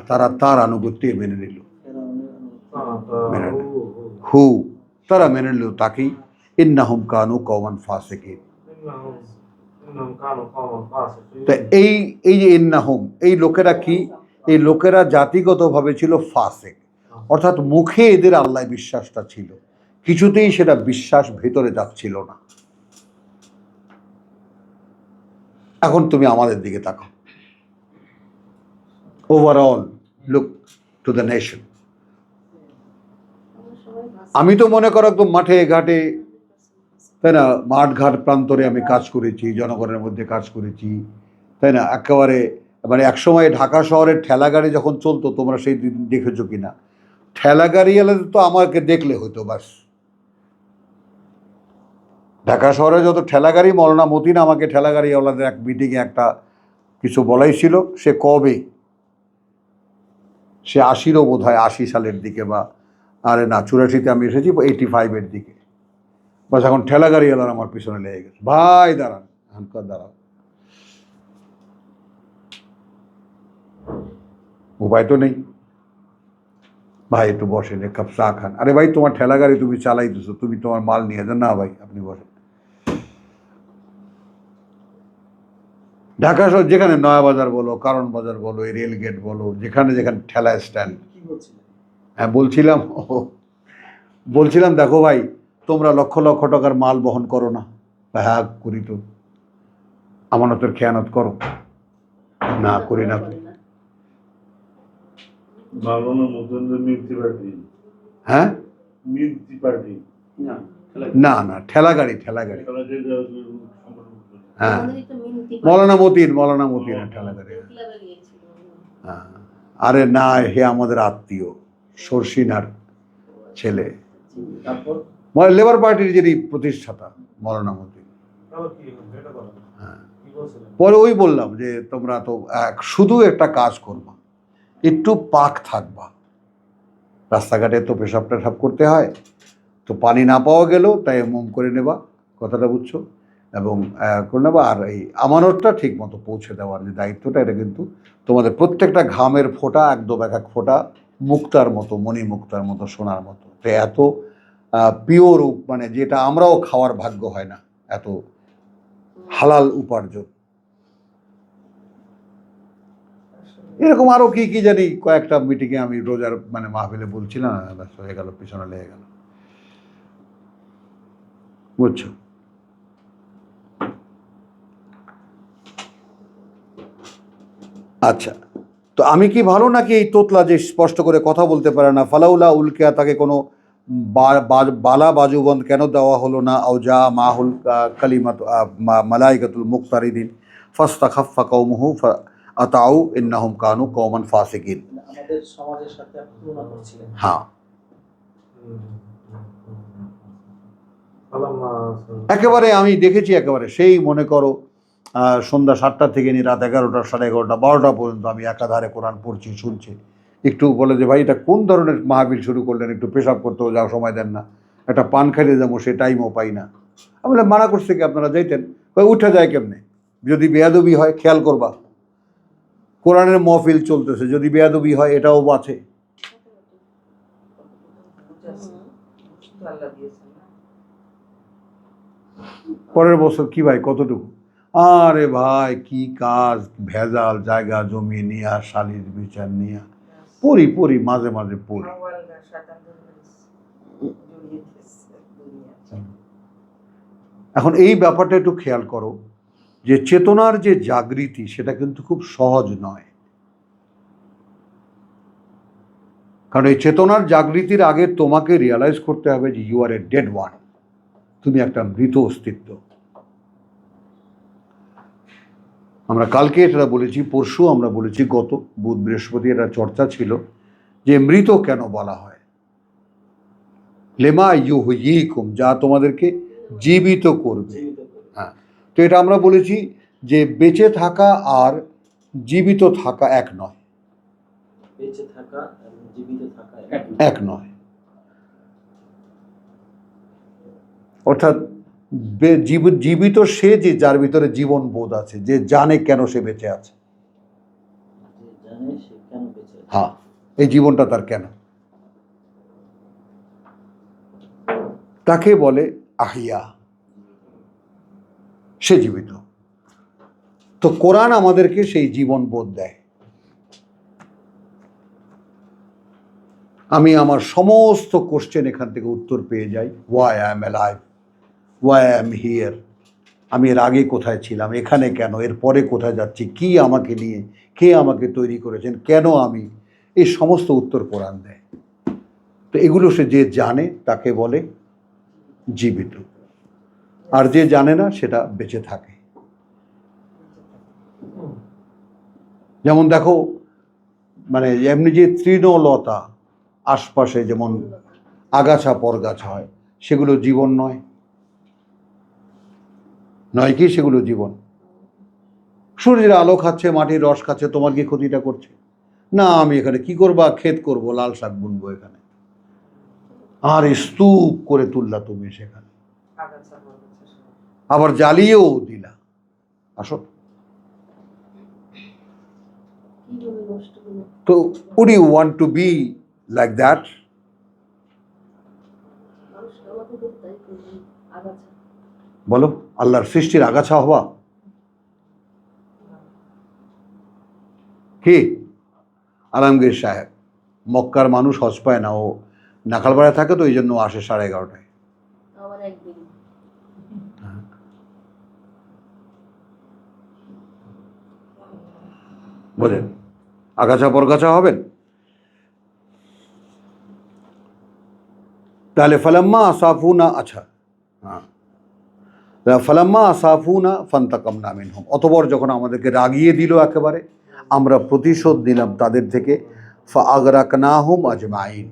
তারা তার আনুগত্যে মেনে নিল, হু তারা মেনে নিল তাকেই। ইন্নাহুম কানু কওমান ফাসিকিন। তা এই যে ইন্নাহুম, এই লোকেরা কি? এই লোকেরা জাতিগতভাবে ছিল ফাসিক, অর্থাৎ মুখে এদের আল্লাহ বিশ্বাসটা ছিল, কিছুতেই সেটা বিশ্বাস ভেতরে যাচ্ছিল না। এখন তুমি আমাদের দিকে তাকাও, overall look to the nation. আমি তো মনে করো একদম মাঠে ঘাটে, তাই না, মাঠ ঘাট প্রান্তরে আমি কাজ করেছি, জনগণের মধ্যে কাজ করেছি, তাই না? একেবারে মানে একসময় ঢাকা শহরের ঠেলা গাড়ি যখন চলতো, তোমরা সেই দিন দেখেছো কিনা? ঠেলা গাড়ি এলে তো আমাকে দেখলে হইতো বাস। ঢাকা শহরে যত ঠেলা গাড়ি, মৌলানা মতিন আমাকে ঠেলা গাড়িওয়ালাদের এক মিটিংয়ে একটা কিছু বলাই ছিল। সে কবে, সে 80রও বোধ হয়, 80 সালের দিকে, বা আরে না 84-তে আমি এসেছি, 85-এর দিকে। বাস এখন ঠেলা গাড়িওয়ালার আমার পিছনে লেগে গেছে, ভাই দাঁড়ান, এখনকার দাঁড়ান, উপায় তো নেই ভাই, একটু বসেন, এক কাপ চা খান। আরে ভাই তোমার ঠেলা গাড়ি তুমি চালাই দিছো, তুমি তোমার মাল নিয়ে যান না ভাই, আপনি বসেন। ঢাকা শহর যেখানে নয়াবাজার বলো, কারণ বাজার বলো, এই রেল গেট বলো, যেখানে যেখানে ঠেলা স্ট্যান্ড। হ্যাঁ বলছিলাম দেখো ভাই, তোমরা লক্ষ লক্ষ টাকার মাল বহন করো না? হ্যাঁ করি তো। আমানতের খেয়ানত করো না? করি না তো। হ্যাঁ না না, ঠেলা গাড়ি হ্যাঁ, মৌলানা মতিন ঠেলা গাড়ি। হ্যাঁ আরে না, হে আমাদের আত্মীয়, সরসিনার ছেলে, লেবার পার্টির যিনি প্রতিষ্ঠাতা মৌলানা মতিন। হ্যাঁ পরে ওই বললাম যে তোমরা তো শুধু একটা কাজ করবা, একটু পাক থাকবা। রাস্তাঘাটে তো পেশাব টেশাব করতে হয়, তো পানি না পাওয়া গেল তাই মুম করে নেবা, কথাটা বুঝছো? এবং করে নেবো। আর এই আমানতটা ঠিক মতো পৌঁছে দেওয়ার যে দায়িত্বটা, এটা কিন্তু তোমাদের প্রত্যেকটা ঘামের ফোঁটা একদম এক এক ফোঁটা মুক্তার মতো, মণি মুক্তার মতো, সোনার মতো। তো এত পিওর, মানে যেটা আমরাও খাওয়ার ভাগ্য হয় না, এত হালাল উপার্জন। এরকম আরো কি কি জানি কয়েকটা মিটিংয়ে আমি রোজার মানে মাহফিলে বলছিলাম, ব্যস্ত হয়ে গেল, পিছনে লেগে গেল, বুঝছো। আচ্ছা, তো আমি কি ভালো নাকি এই তোতলা যে স্পষ্ট করে কথা বলতে পারে না? ফালাউলা উলকিয়া, তাকে কোনো বালা বাজুবন্ধ কেন দেওয়া হলো না? আউজা মাহুল কালিমাত মালাইকাতুল মুক্তারিদিন ফাস্তাখাফফা কওমুহু আতাউ ইন্নাহুম কানু কওমান ফাসিকিন। আমাদের সমাজের সাথে আপনি তুলনা করছিলেন। হ্যাঁ, একেবারে আমি দেখেছি, একেবারে সেই মনে করো সন্ধ্যা 7টা থেকে নিয়ে রাত 11টা, 11:30, 12টা পর্যন্ত আমি একাধারে কোরআন পড়ছি, শুনছি। একটু বলে যে ভাই এটা কোন ধরনের মাহফিল শুরু করলেন, একটু পেশাব করতেও যাও সময় দেন না, একটা পান খাইতে যাবো সে টাইমও পাই না। আমি বলে মানা করছে কি আপনারা যাইতেন? উঠে যায় কেমনে? যদি বেয়াদবি হয় খেয়াল করবা, কোরআনের মহফিল চলতেছে, যদি বেয়াদবি হয় এটাও বাঁচে। পরের বছর কি ভাই কতটুকু? আরে ভাই কি কাজ, ভেজাল, জায়গা জমি নিয়া, শালির বিচার নিয়া পড়ি মাঝে মাঝে পড়ি। এখন এই ব্যাপারটা একটু খেয়াল করো যে চেতনার যে জাগৃতি সেটা কিন্তু খুব সহজ নয়। কারণ এই চেতনার জাগৃতির আগে তোমাকে রিয়ালাইজ করতে হবে যে you are a dead one, তুমি একটা মৃত অস্তিত্ব। আমরা কালকে এটা বলেছি, পরশু আমরা বলেছি, গত বুধ বৃহস্পতি এটা চর্চা ছিল যে মৃত কেন বলা হয়। লেমা ইউহয়িকুম, যা তোমাদেরকে জীবিত করবে। হ্যাঁ, তো এটা আমরা বলেছি যে বেঁচে থাকা আর জীবিত থাকা এক নয়, বেঁচে থাকা এবং জীবিত থাকা এক নয়। অর্থাৎ জীবিত সে যে যার ভিতরে জীবন বোধ আছে, যে জানে কেন সে বেঁচে আছে। হ্যাঁ, এই জীবনটা তার কেন, তাকে বলে আহিয়া, সে জীবিত। তো কোরআন আমাদেরকে সেই জীবন বোধ দেয়। আমি আমার সমস্ত কোশ্চেন এখান থেকে উত্তর পেয়ে যাই। Why I am alive, why I am here, আমি এর আগে কোথায় ছিলাম, এখানে কেন, এর পরে কোথায় যাচ্ছি, কি আমাকে নিয়ে, কে আমাকে তৈরি করেছেন, কেন আমি, এই সমস্ত উত্তর কোরআন দেয়। তো এগুলো সে যে জানে তাকে বলে জীবিত, আর যে জানে না সেটা বেঁচে থাকে। যেমন দেখো, মানে এমনি যে তৃণলতা আশপাশে যেমন আগাছা পরগাছা হয়, সেগুলো জীবন নয়, নয় কি? সেগুলো জীবন। সূর্যের আলো খাচ্ছে, মাটির রস খাচ্ছে, তোমার কি ক্ষতিটা করছে? না, আমি এখানে কি করবা, ক্ষেত করব, লাল শাক বুনবো এখানে। আর স্তূপ করে তুললা তুমি সেখানে, আবার জ্বালিয়েও দিলা। আসো, তো would you want to be like that? বলো, আল্লাহর সৃষ্টির আগাছা হবা কি? আলমগীর সাহেব, মক্কার মানুষ হজ পায় না, ও নাখালপাড়ায় থাকে, তো এই জন্য আসে 11:30টায়। বোঝেন, আগাছা পরগাছা হবেন। তাহলে ফালাম্মা আসাফুনা, আচ্ছা হ্যাঁ, ফালাম্মা আসাফুনা ফান্তাকামনা মিনহুম, অতঃপর যখন আমাদেরকে রাগিয়ে দিল একেবারে, আমরা প্রতিশোধ নিলাম তাদের থেকে। ফাআগরাকনাহুম আজমাইন,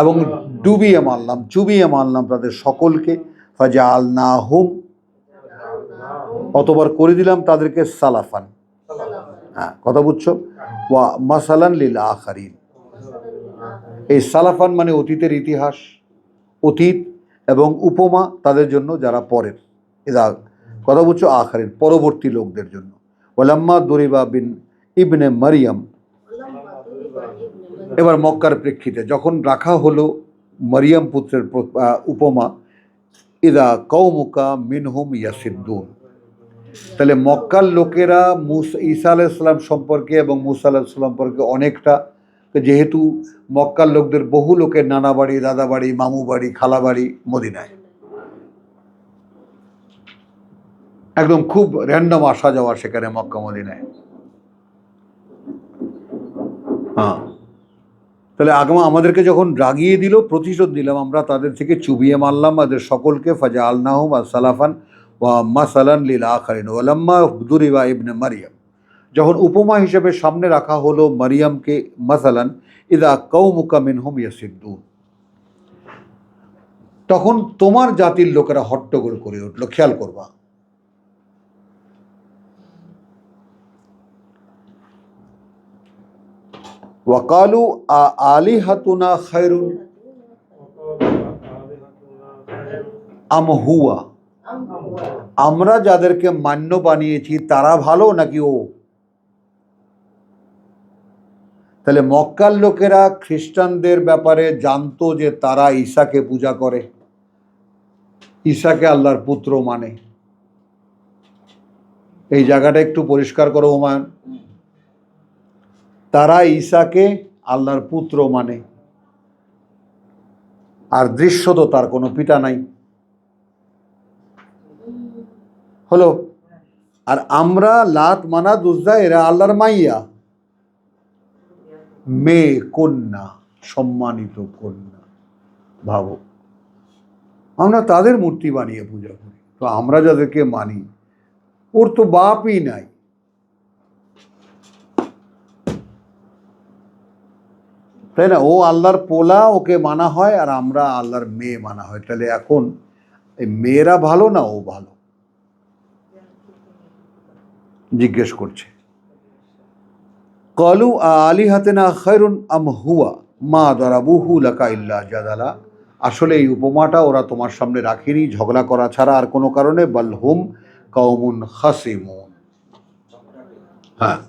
এবং ডুবিয়ে মারলাম, চুবিয়ে মারলাম তাদের সকলকে। ফাজআলনাহুম, অতঃপর করে দিলাম তাদেরকে সালাফান, হ্যাঁ কথা বুঝছো, ওয়া মাসালান লিল আখারিন। এই সালাফান মানে অতীতের ইতিহাস, অতীত, এবং উপমা তাদের জন্য যারা পরের, এদা কথা বলছো আখারিন, পরবর্তী লোকদের জন্য। ওয়ালাম্মা দরিবা বিন ইবনে মারিয়াম, এবার মক্কার প্রেক্ষিতে যখন রাখা হলো মারিয়াম পুত্রের উপমা, ইদা কওমুকা মিনহুম ইয়াসিদ্দুন, তাহলে মক্কার লোকেরা ঈসা আলাইহিস সালাম সম্পর্কে এবং মুসা আলাইহিস সালাম সম্পর্কে অনেকটা, যেহেতু মক্কার লোকদের বহু লোকের নানা বাড়ি, দাদা বাড়ি, মামু বাড়ি, খালা বাড়ি মদিনায়, একদম খুব র্যান্ডম আসা যাওয়া সেখানে মক্কা মদিনায়। হ্যাঁ, তাহলে আগমা আমাদেরকে যখন রাগিয়ে দিল, প্রতিশোধ দিলাম, আমরা তাদের থেকে চুবিয়ে মারলাম তাদের সকলকে, ফাজা আলনাহুম সালাফান ওয়া মাসালান লিল আখারিন ওয়ালাম্মা দুরিবা ইবনে মারিয়াম, যখন উপমা হিসেবে সামনে রাখা হলো মারিয়ামকে, মাসালান, ইদা কওমুকা মিনহুম ইয়াসিদ্দুন, তখন তোমার জাতির লোকেরা হট্টগোল করে উঠলো। খেয়াল করবা, ওয়াকালু আলিহাতুনা খায়রুন আম হুয়া, আমরা যাদেরকে মান্য বানিয়েছি তারা ভালো নাকি ও? তাহলে মক্কার লোকেরা খ্রিস্টানদের ব্যাপারে জানতো যে তারা ঈসাকে পূজা করে, ঈসাকে আল্লাহর পুত্র মানে। এই জায়গাটা একটু পরিষ্কার করো হুমায়ুন, তারা ঈসাকে আল্লাহর পুত্র মানে, আর দৃশ্যত তার কোনো পিতা নাই, হলো। আর আমরা লাত, মানাত, উজ্জা এরা আল্লাহর মাইয়া, মেয়ে, কন্যা, সম্মানিত কন্যা। ভাবো, আমরা তাদের মূর্তি বানিয়ে পূজা করি, তো আমরা যাদেরকে মানি ওর তো বাপই নাই। তাই না? ও আল্লাহর পোলা, ওকে মানা হয়, আর আমরা আল্লাহর মেয়ে মানা হয়। তাহলে এখন এই মেয়েরা ভালো না ও ভালো? জিজ্ঞেস করছে। ক্বালু আলিহাতুনা খায়রুন আম হুয়া মা দারাবুহু লাকা ইল্লা জাদালা, আসলে এই উপমাটা ওরা তোমার সামনে রাখেনি ঝগড়া করা ছাড়া আর কোনো কারণে, বাল হুম কওমুন খাসিমুন। হ্যাঁ,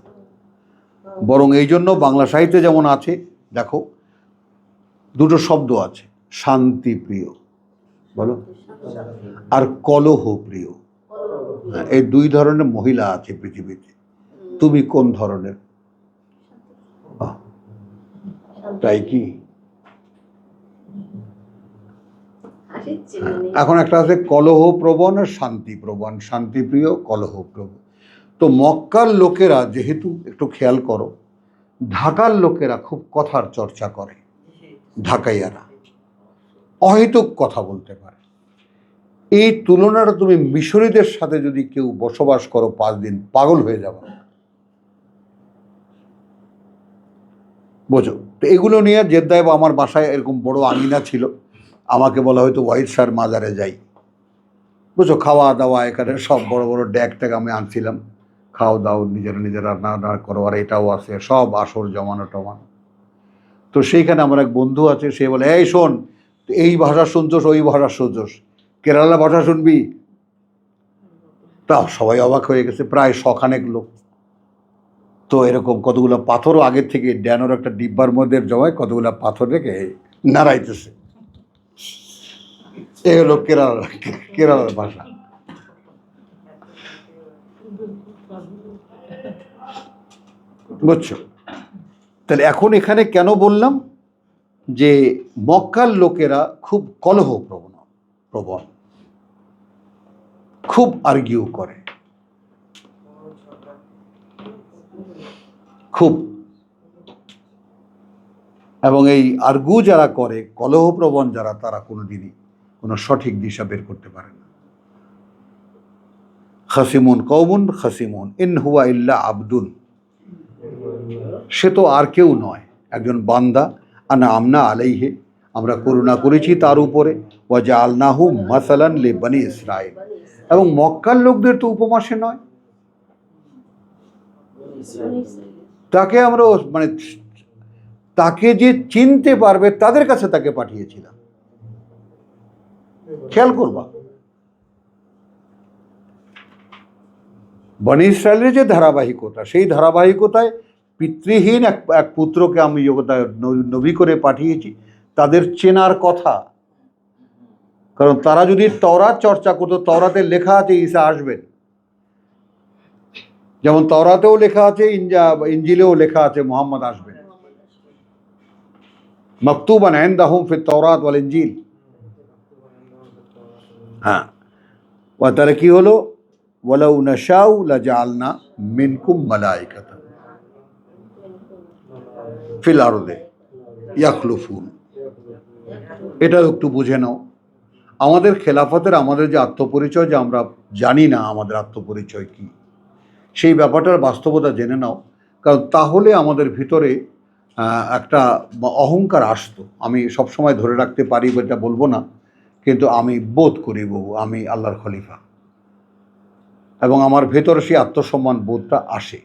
বরং এই জন্য বাংলা সাহিত্যে যেমন আছে, দেখো দুটো শব্দ আছে, শান্তি প্রিয়, বলো, আর কলহ প্রিয়। এই দুই ধরনের মহিলা আছে পৃথিবীতে, তুমি কোন ধরনের? তাই কি? এখন একটা আছে কলহ প্রবণ আর শান্তি প্রবণ, শান্তিপ্রিয়, কলহ প্রবণ। তো মক্কার লোকেরা যেহেতু, একটু খেয়াল করো, ঢাকার লোকেরা খুব কথার চর্চা করে, ঢাকাইয়ারা অহেতুক কথা বলতে পারে। এই তুলনাটা তুমি মিশরীদের সাথে যদি কেউ বসবাস করো 5 দিন, পাগল হয়ে যাবে, বোঝো। তো এগুলো নিয়ে জেদ্দায় বা আমার বাসায় এরকম বড় আঙিনা ছিল, আমাকে বলা হয়তো ওয়াহিদ শাহর মাজারে যাই, বুঝো, খাওয়া দাওয়া এখানে সব বড় বড় ড্যাগ ট্যাগ আমি আনছিলাম, খাও দাও, নিজেরা রান্না করো, আর এটাও আছে, সব আসর জমানো টমানো। তো সেইখানে আমার এক বন্ধু আছে, সে বলে, এই শোন, এই ভাষা শুনছোস, ওই ভাষা শুনছোস, কেরালা ভাষা শুনবি? তা সবাই অবাক হয়ে গেছে, প্রায় 100 খানেক লোক। তো এরকম কতগুলো পাথরও আগের থেকে ড্যানোর একটা ডিব্বার মধ্যে জমায়, কতগুলো পাথর রেখে নাড়াইতেছে। এই হলো কেরালার ভাষা। বুঝছো? তাহলে এখন এখানে কেন বললাম যে মক্কার লোকেরা খুব কলহ প্রবণ, খুব আর্গিউ করে, খুব। এবং এই আর্গু যারা করে, কলহপ্রবণ যারা, তারা কোনোদিনই কোনো সঠিক দিশা বের করতে পারে না। খাসিমুন কওমুন খাসিমুন ইন হুয়া ইল্লা আবদুন, সে তো আর কেউ নয়, একজন বান্দা। আনা আমনা আলাইহে, আমরা করুণা করেছি তার উপরে। ওয়া জাআলনাহু মাসালান লি বনি ইসরাইল, এবং মক্কার লোকদের তো উপমা সে নয়, তাকে আমরা মানে তাকে যে চিনতে পারবে তাদের কাছে তাকে পাঠিয়েছিলাম। খেয়াল করবা, বনি ইসরায়েলের যে ধারাবাহিকতা, সেই ধারাবাহিকতায় পিতৃহীন এক পুত্রকে আমি নবী করে পাঠিয়েছি, তাদের চেনার কথা। কারণ তারা যদি তওরাত চর্চা করতো, তওরাতে লেখা আছে ঈসা আসবেন, যেমন তওরাতেও লেখা আছে, ইঞ্জিলেও লেখা আছে মুহাম্মদ আসবেন, মাকতুবান ইনদাহুম ফিত তাওরাত ওয়াল ইনজিল। হ্যাঁ, তাহলে কি হলো, ওয়ালাউ নাশাউ লাজাআলনা মিনকুম মালাইকাতান ফিল আরদে ইয়াখলুফুন। এটা একটু বুঝে নাও। আমাদের খেলাফতের আমাদের যে আত্মপরিচয়, যে আমরা জানি না আমাদের আত্মপরিচয় কি, সেই ব্যাপারটার বাস্তবতা জেনে নাও। কারণ তাহলে আমাদের ভিতরে একটা অহংকার আসতো। আমি সবসময় ধরে রাখতে পারি এটা বলবো না, কিন্তু আমি বোধ করি বহু আমি আল্লাহর খলিফা, এবং আমার ভেতরে সেই আত্মসম্মান বোধটা আসে।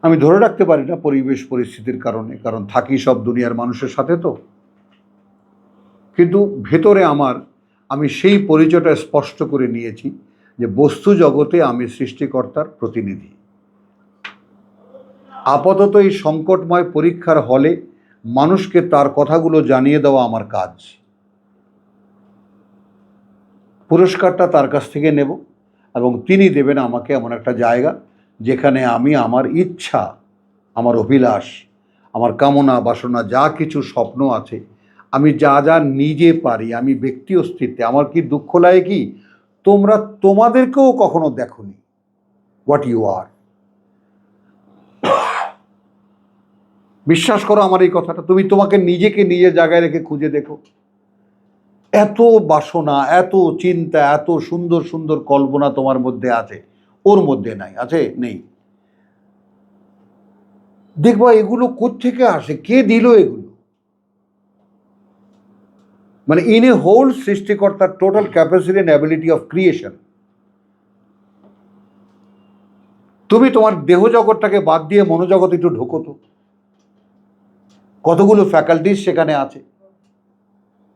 আমি ধরে রাখতে পারি না পরিবেশ পরিস্থিতির কারণে, কারণ থাকি সব দুনিয়ার মানুষের সাথে তো। কিন্তু ভেতরে আমি সেই পরিচয়টা স্পষ্ট করে নিয়েছি যে বস্তু জগতে আমি সৃষ্টিকর্তার প্রতিনিধি। আপাতত এই সংকটময় পরীক্ষার হলে মানুষকে তার কথাগুলো জানিয়ে দেওয়া আমার কাজ। পুরস্কারটা তার কাছ থেকে নেব, এবং তিনি দেবেন আমাকে এমন একটা জায়গা যেখানে আমি আমার ইচ্ছা, আমার অভিলাষ, আমার কামনা বাসনা, যা কিছু স্বপ্ন আছে, আমি যা যা নিজে পারি, আমি ব্যক্তি অস্তিত্বে আমার কি দুঃখ লাগে কি, তোমরা তোমাদেরকেও কখনো দেখোনি হোয়াট ইউ আর। বিশ্বাস করো আমার এই কথাটা, তুমি তোমাকে নিজেকে নিজের জায়গায় রেখে খুঁজে দেখো। এত বাসনা, এত চিন্তা, এত সুন্দর সুন্দর কল্পনা তোমার মধ্যে আছে, ওর মধ্যে নাই, আছে নেই। দেখবা এগুলো কোত্থেকে আসে, কে দিল এগুলো? মানে ইন এ হোল সৃষ্টিকর্তার total capacity and ability of creation. তুমি তোমার দেহ জগৎটাকে বাদ দিয়ে মনোজগৎ একটু ঢোকো তো, কতগুলো ফ্যাকাল্টিস সেখানে আছে,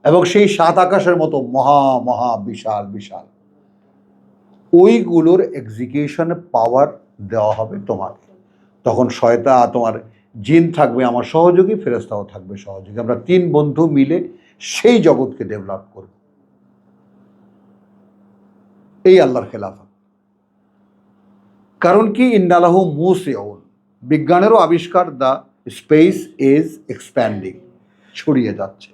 এবং সেই সাত আকাশের মতো মহা মহা বিশাল বিশাল, ওইগুলোর এক্সিকিউশন পাওয়ার দেওয়া হবে তোমাকে। তখন তোমার জিন থাকবে আমার সহযোগী, ফেরেশতাও থাকবে সহযোগী, আমরা তিন বন্ধু মিলে সেই জগৎকে ডেভেলপ করব। এই আল্লাহর খেলাফত। কারণ কি, ইন্নালাহু মুসিউন, বিজ্ঞানেরও আবিষ্কার, দ্য স্পেস ইজ এক্সপ্যান্ডিং, ছড়িয়ে যাচ্ছে।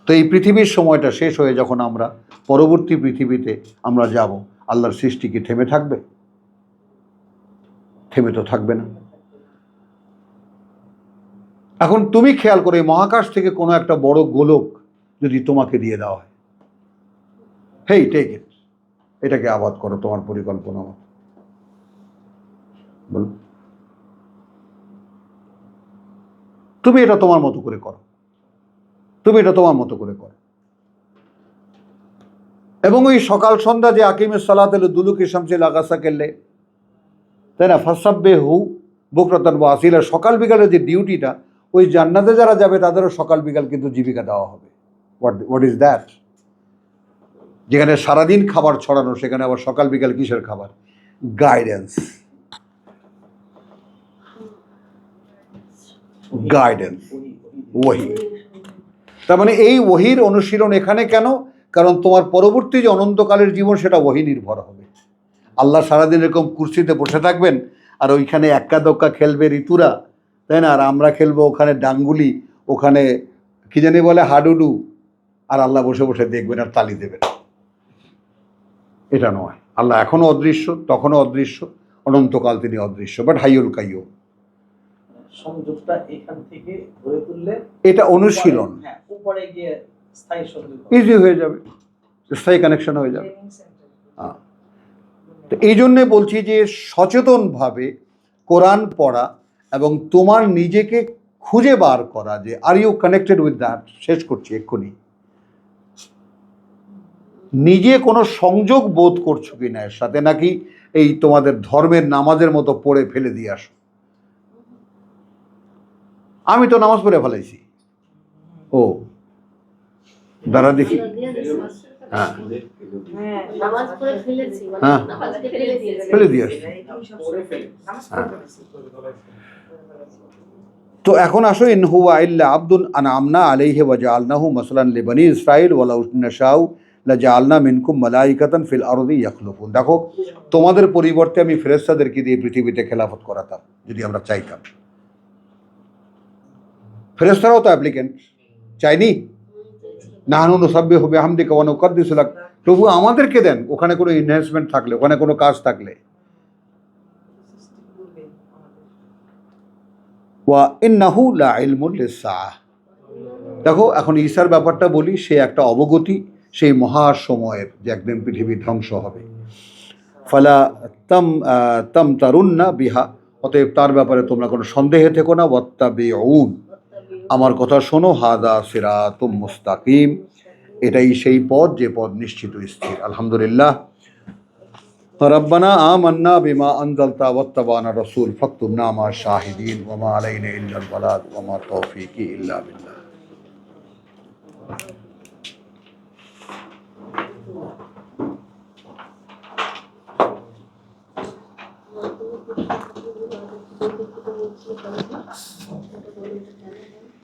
তো এই পৃথিবীর সময়টা শেষ হয়ে যখন আমরা পরবর্তী পৃথিবীতে আমরা যাব, আল্লাহর সৃষ্টি কি থেমে থাকবে? থেমে তো থাকবে না। এখন তুমি খেয়াল করে, মহাকাশ থেকে কোনো একটা বড় গোলক যদি তোমাকে দিয়ে দেওয়া হয়, হেই টেক ইট, এটাকে আবাদ করো তোমার পরিকল্পনা মতো, বলো, তুমি এটা তোমার মতো করে করো, তুমি এটা তোমার মতো করে করো। এবং ওই সকাল সন্ধ্যা যে আকিমুস সালাত দুলুকি শামসি লাগাসা কেলে, তাই না, ফাসাব্বে হু বুকরাতান ওয়া আসিলা, সকাল বিকালের যে ডিউটিটা, ওই জান্নাতে যারা যাবে তাদেরও সকাল বিকাল কিন্তু জীবিকা দেওয়া হবে। What is that? যেখানে সারাদিন খাবার ছড়ানো, সেখানে আবার সকাল বিকাল কিসের খাবার? গাইডেন্স, গাইডেন্স, ওয়াহি। তার মানে এই ওহির অনুশীলন এখানে কেন? কারণ তোমার পরবর্তী যে অনন্তকালের জীবন, সেটা ওহি নির্ভর হবে। আল্লাহ সারাদিন এরকম কুর্সিতে বসে থাকবেন, আর ওইখানে এক্কা দোক্কা খেলবে ঋতুরা, তাই না, আর আমরা খেলবো ওখানে ডাঙ্গুলি, ওখানে কি জানি বলে হাডুডু, আর আল্লাহ বসে বসে দেখবেন আর তালি দেবেন। এটা নয়। আল্লাহ এখনো অদৃশ্য, তখনও অদৃশ্য, অনন্তকাল তিনি অদৃশ্য, বাট হাইয়ুল কাইয়ুম। সংযোগটা এখান থেকে গড়ে তুললে এটা অনুশীলন, উপরে গিয়ে স্থায়ী সংযোগ ইজি হয়ে যাবে, স্থায়ী কানেকশন হয়ে যাবে। তো এই জন্যে বলছি যে সচেতনভাবে কোরআন পড়া এবং তোমার নিজেকে খুঁজে বার করা, যে are you connected with that. শেষ করছি এক্ষুনি। নিজে কোনো সংযোগ বোধ করছো কি না এর সাথে, নাকি এই তোমাদের ধর্মের নামাজের মতো পড়ে ফেলে দিয়ে আসো? আমি তো নামাজ পড়ে ফেলাইছি। ও দাঁড়া দেখি, হ্যাঁ হ্যাঁ নামাজ পড়ে ফেলেছি মানে হ্যাঁ। নামাজকে ফেলে দিয়েছি ফেলে দিয়ে আসছে। হ্যাঁ। তো এখন আসো, ইন হুয়া ইল্লা আবদুন আনআমনা আলাইহি ওয়া জাআলনাহু মাসালান লিবানি ইসরাঈল ওয়া লাউ নাশাউ লাজাআলনা মিনকুম মালাইকাতান ফিল আরদি ইয়াখলুফুন। দেখো, তোমাদের পরিবর্তে আমি ফেরেশতাদেরকে দিয়ে পৃথিবীতে খেলাফত করাতাম যদি আমরা চাইতাম। ফেরেশতারাও তো অ্যাপ্লিকেন্ট, চাইনি? নাহনু নুসাব্বিহু বিহামদিকা ওয়া নুকদ্দিসু লাক। প্রভু আমাদেরকে দেন, ওখানে কোনো এনহ্যান্সমেন্ট থাকলে, ওখানে কোনো কাজ থাকলে। ওয়া ইন্নাহু লা ইলমুন লিসসাআহ। দেখো, এখন ঈসার ব্যাপারটা বলি, সে একটা অবগতি সেই মহাসময়ের যে একদিন পৃথিবী ধ্বংস হবে। ফালা তাম তারুন্না বিহা, অতএব তার ব্যাপারে তোমরা কোনো সন্দেহে থেকো না। ওয়াত্তাবিউন, আমার কথা শোনো। হাদা সিরাতুম মুস্তাকিম, এটাই সেই পথ যে পথ নিশ্চিত স্থির। আলহামদুলিল্লাহ। রব্বানা আমান্না বিমা আনজালতা ওয়াত্তাবানা রাসূল ফাকতুবনা মা শাহিদিন ওয়া মা আলাইনা ইল্লাল বালাগ ওয়া মা তাওফীকি ইল্লা বিল্লাহ।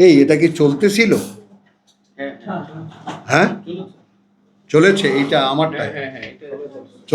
এই এটা কি চলতেছিল? হ্যাঁ চলেছে, এইটা আমারটাই